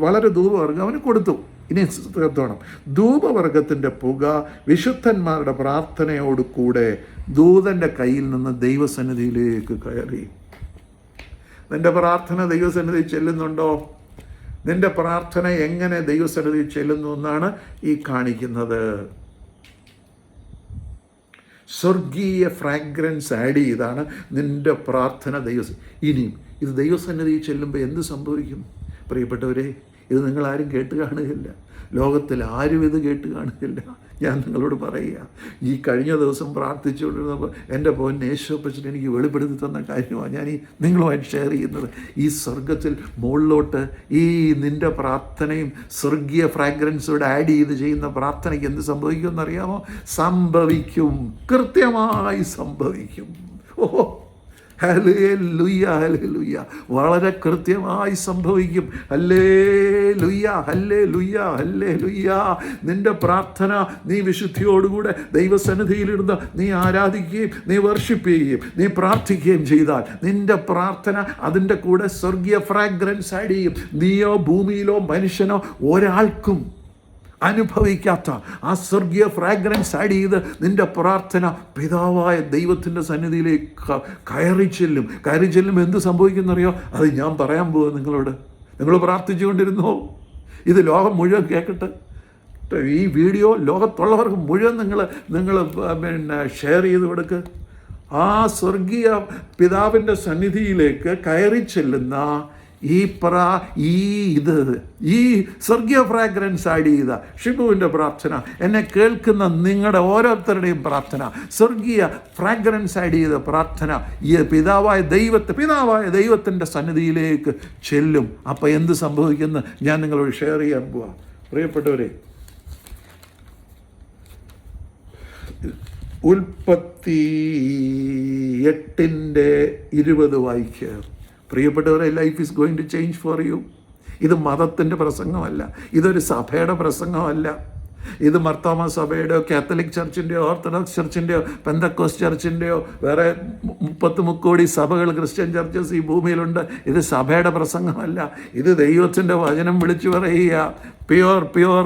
വളരെ ധൂപവർഗം അവന് കൊടുത്തു. ഇനി തീർത്തോണം, ധൂപവർഗത്തിൻ്റെ പുക വിശുദ്ധന്മാരുടെ പ്രാർത്ഥനയോട് കൂടെ ദൂതൻ്റെ കയ്യിൽ നിന്ന് ദൈവസന്നിധിയിലേക്ക് കയറി. നിൻ്റെ പ്രാർത്ഥന ദൈവസന്നിധി ചെല്ലുന്നുണ്ടോ? നിൻ്റെ പ്രാർത്ഥന എങ്ങനെ ദൈവസന്നിധി ചെല്ലുന്നു എന്നാണ് ഈ കാണിക്കുന്നത്. സ്വർഗീയ ഫ്രാഗ്രൻസ് ആഡ് ചെയ്താണ് നിൻ്റെ പ്രാർത്ഥന ഇനിയും ഇത് ദൈവസന്നിധിയിൽ ചെല്ലുമ്പോൾ എന്ത് സംഭവിക്കും പ്രിയപ്പെട്ടവരെ? ഇത് നിങ്ങളാരും കേട്ട് കാണുകയില്ല. ലോകത്തിൽ ആരും ഇത് കേട്ട് കാണുകയില്ല. ഞാൻ നിങ്ങളോട് പറയുക, ഈ കഴിഞ്ഞ ദിവസം പ്രാർത്ഥിച്ചുകൊണ്ടിരുന്നപ്പോൾ എൻ്റെ പോൻ യേശുപ്പച്ചൻ എനിക്ക് വെളിപ്പെടുത്തി തന്ന കാര്യമാണ് ഞാൻ നിങ്ങളുമായിട്ട് ഷെയർ ചെയ്യുന്നത്. ഈ സ്വർഗത്തിൽ മുകളിലോട്ട് ഈ നിൻ്റെ പ്രാർത്ഥനയും സ്വർഗീയ ഫ്രാഗ്രൻസോട് ആഡ് ചെയ്ത് ചെയ്യുന്ന പ്രാർത്ഥനയ്ക്ക് എന്ത് സംഭവിക്കുമെന്നറിയാമോ? സംഭവിക്കും, കൃത്യമായി സംഭവിക്കും. ഓഹോ, ഹല്ലേലൂയ, ഹല്ലേലൂയ, വളരെ കൃത്യമായി സംഭവിക്കും. Hallelujah, hallelujah, hallelujah. നിൻ്റെ പ്രാർത്ഥന നീ വിശുദ്ധിയോടുകൂടെ ദൈവസന്നിധിയിലിരുന്ന് നീ ആരാധിക്കുകയും നീ വർഷിപ്പ് ചെയ്യുകയും നീ പ്രാർത്ഥിക്കുകയും ചെയ്താൽ നിൻ്റെ പ്രാർത്ഥന അതിൻ്റെ കൂടെ സ്വർഗീയ ഫ്രാഗ്രൻസ് ആഡ് ചെയ്യും. നീയോ ഭൂമിയിലോ മനുഷ്യനോ ഒരാൾക്കും അനുഭവിക്കാത്ത ആ സ്വർഗീയ ഫ്രാഗ്രൻസ് ആഡ് ചെയ്ത് നിൻ്റെ പ്രാർത്ഥന പിതാവായ ദൈവത്തിൻ്റെ സന്നിധിയിലേക്ക് കയറി ചെല്ലും. എന്ത് സംഭവിക്കുന്നറിയോ? അത് ഞാൻ പറയാൻ പോകും നിങ്ങളോട്. നിങ്ങൾ പ്രാർത്ഥിച്ചുകൊണ്ടിരുന്നോ? ഇത് ലോകം മുഴുവൻ കേൾക്കട്ടെ. ഈ വീഡിയോ ലോകത്തുള്ളവർക്ക് മുഴുവൻ നിങ്ങൾ ഷെയർ ചെയ്ത് കൊടുക്കുക. ആ സ്വർഗീയ പിതാവിൻ്റെ സന്നിധിയിലേക്ക് കയറി ചെല്ലുന്ന ഈ സ്വർഗീയ ഫ്രാഗ്രൻസ് ആഡ് ചെയ്ത ഷിബുവിൻ്റെ പ്രാർത്ഥന, എന്നെ കേൾക്കുന്ന നിങ്ങളുടെ ഓരോരുത്തരുടെയും പ്രാർത്ഥന, സ്വർഗീയ ഫ്രാഗ്രൻസ് ആഡ് ചെയ്ത പ്രാർത്ഥന ഈ പിതാവായ ദൈവത്തിൻ്റെ സന്നിധിയിലേക്ക് ചെല്ലും. അപ്പോൾ എന്ത് സംഭവിക്കുമെന്ന് ഞാൻ നിങ്ങളോട് ഷെയർ ചെയ്യാൻ പോവാം. പ്രിയപ്പെട്ടവരെ, ഉൽപ്പത്തി 8:20 വായിക്കുക. പ്രിയപ്പെട്ടവരെ, life is going to change for you. ഇത് മതത്തിൻ്റെ പ്രസംഗമല്ല, ഇതൊരു സഭയുടെ പ്രസംഗമല്ല. ഇത് മർത്തോമ സഭയുടെയോ കാത്തലിക് ചർച്ചിൻ്റെയോ ഓർത്തഡോക്സ് ചർച്ചിൻ്റെയോ പെന്തക്കോസ്റ്റ് ചർച്ചിൻ്റെയോ വേറെ 33 കോടി സഭകൾ ക്രിസ്ത്യൻ ചർച്ചസ് ഈ ഭൂമിയിലുണ്ട്. ഇത് സഭയുടെ പ്രസംഗമല്ല. ഇത് ദൈവത്തിൻ്റെ വചനം വിളിച്ചു പറയുക. പ്യുവർ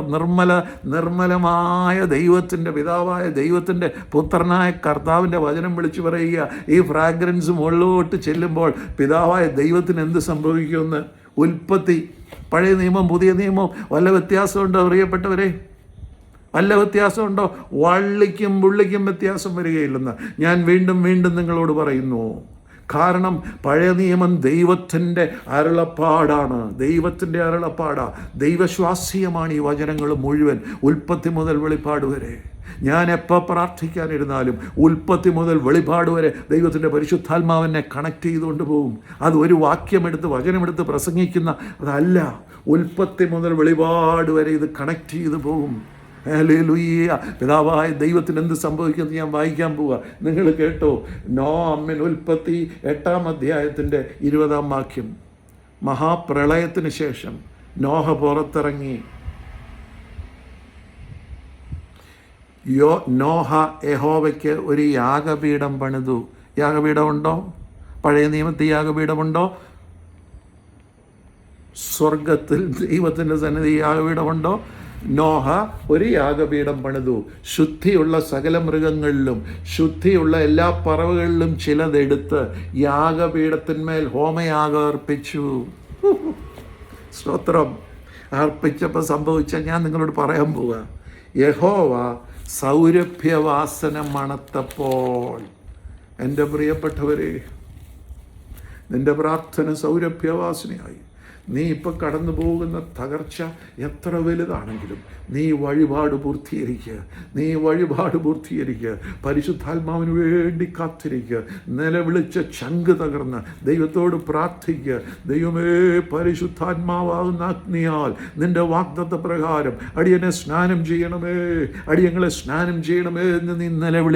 നിർമ്മലമായ ദൈവത്തിൻ്റെ പിതാവായ ദൈവത്തിൻ്റെ പുത്രനായ കർത്താവിൻ്റെ വചനം വിളിച്ചു പറയുക. ഈ ഫ്രാഗ്രൻസ് മുകളിലോട്ട് ചെല്ലുമ്പോൾ പിതാവായ ദൈവത്തിന് എന്ത് സംഭവിക്കുമെന്ന്. ഉൽപ്പത്തി, പഴയ നിയമം പുതിയ നിയമം വല്ല വ്യത്യാസമുണ്ടോ പ്രിയപ്പെട്ടവരെ? വല്ല വ്യത്യാസമുണ്ടോ? വള്ളിക്കും പുള്ളിക്കും വ്യത്യാസം വരികയില്ലെന്ന് ഞാൻ വീണ്ടും നിങ്ങളോട് പറയുന്നു. കാരണം പഴയ നിയമം ദൈവത്തിൻ്റെ അരുളപ്പാടാണ്. ദൈവശ്വാസ്യമാണ് ഈ വചനങ്ങൾ മുഴുവൻ, ഉൽപ്പത്തി മുതൽ വെളിപ്പാട് വരെ. ഞാൻ എപ്പോൾ പ്രാർത്ഥിക്കാനിരുന്നാലും ഉൽപ്പത്തി മുതൽ വെളിപ്പാട് വരെ ദൈവത്തിൻ്റെ പരിശുദ്ധാത്മാവിനെ കണക്ട് ചെയ്തുകൊണ്ട് പോകും. അത് ഒരു വാക്യമെടുത്ത് വചനമെടുത്ത് പ്രസംഗിക്കുന്ന അതല്ല. ഉൽപ്പത്തി മുതൽ വെളിപ്പാട് വരെ ഇത് കണക്ട് ചെയ്ത് പോകും. ഹല്ലേലൂയ. പിതാവായ ദൈവത്തിന് എന്ത് സംഭവിക്കുന്നത് ഞാൻ വായിക്കാൻ പോവുക. നിങ്ങൾ കേട്ടോ. ഉൽപ്പത്തി 8-ാം അധ്യായത്തിൻ്റെ 20-ാം വാക്യം. മഹാപ്രളയത്തിന് ശേഷം നോഹ പുറത്തിറങ്ങി നോഹ യഹോവയ്ക്ക് ഒരു യാഗപീഠം പണിതു. യാഗപീഠമുണ്ടോ? പഴയ നിയമത്തിൽ യാഗപീഠമുണ്ടോ? സ്വർഗത്തിൽ ദൈവത്തിൻ്റെ സന്നിധി യാഗപീഠമുണ്ടോ? നോഹ ഒരു യാഗപീഠം പണിതു. ശുദ്ധിയുള്ള സകല മൃഗങ്ങളിലും ശുദ്ധിയുള്ള എല്ലാ പറവകളിലും ചിലതെടുത്ത് യാഗപീഠത്തിന്മേൽ ഹോമയാഗം അർപ്പിച്ചു. സ്തോത്രം. അർപ്പിച്ചപ്പോൾ സംഭവിച്ച ഞാൻ നിങ്ങളോട് പറയാൻ പോവുക. യഹോവ സൗരഭ്യവാസന മണത്തപ്പോൾ, എൻ്റെ പ്രിയപ്പെട്ടവരെ, നിൻ്റെ പ്രാർത്ഥന സൗരഭ്യവാസനയായി. നീ ഇപ്പോൾ കടന്നു പോകുന്ന തകർച്ച എത്ര വലുതാണെങ്കിലും നീ വഴിപാട് പൂർത്തീകരിക്കുക. നീ വഴിപാട് പൂർത്തീകരിക്കുക. പരിശുദ്ധാത്മാവിന് വേണ്ടി കാത്തിരിക്കുക. നിലവിളിച്ച ചങ്ക് തകർന്ന് ദൈവത്തോട് പ്രാർത്ഥിക്കുക. ദൈവമേ, പരിശുദ്ധാത്മാവാകുന്ന അഗ്നിയാൽ നിൻ്റെ വാഗ്ദത്ത പ്രകാരം അടിയനെ സ്നാനം ചെയ്യണമേ, അടിയങ്ങളെ സ്നാനം ചെയ്യണമേ എന്ന് നീ നിലവിളി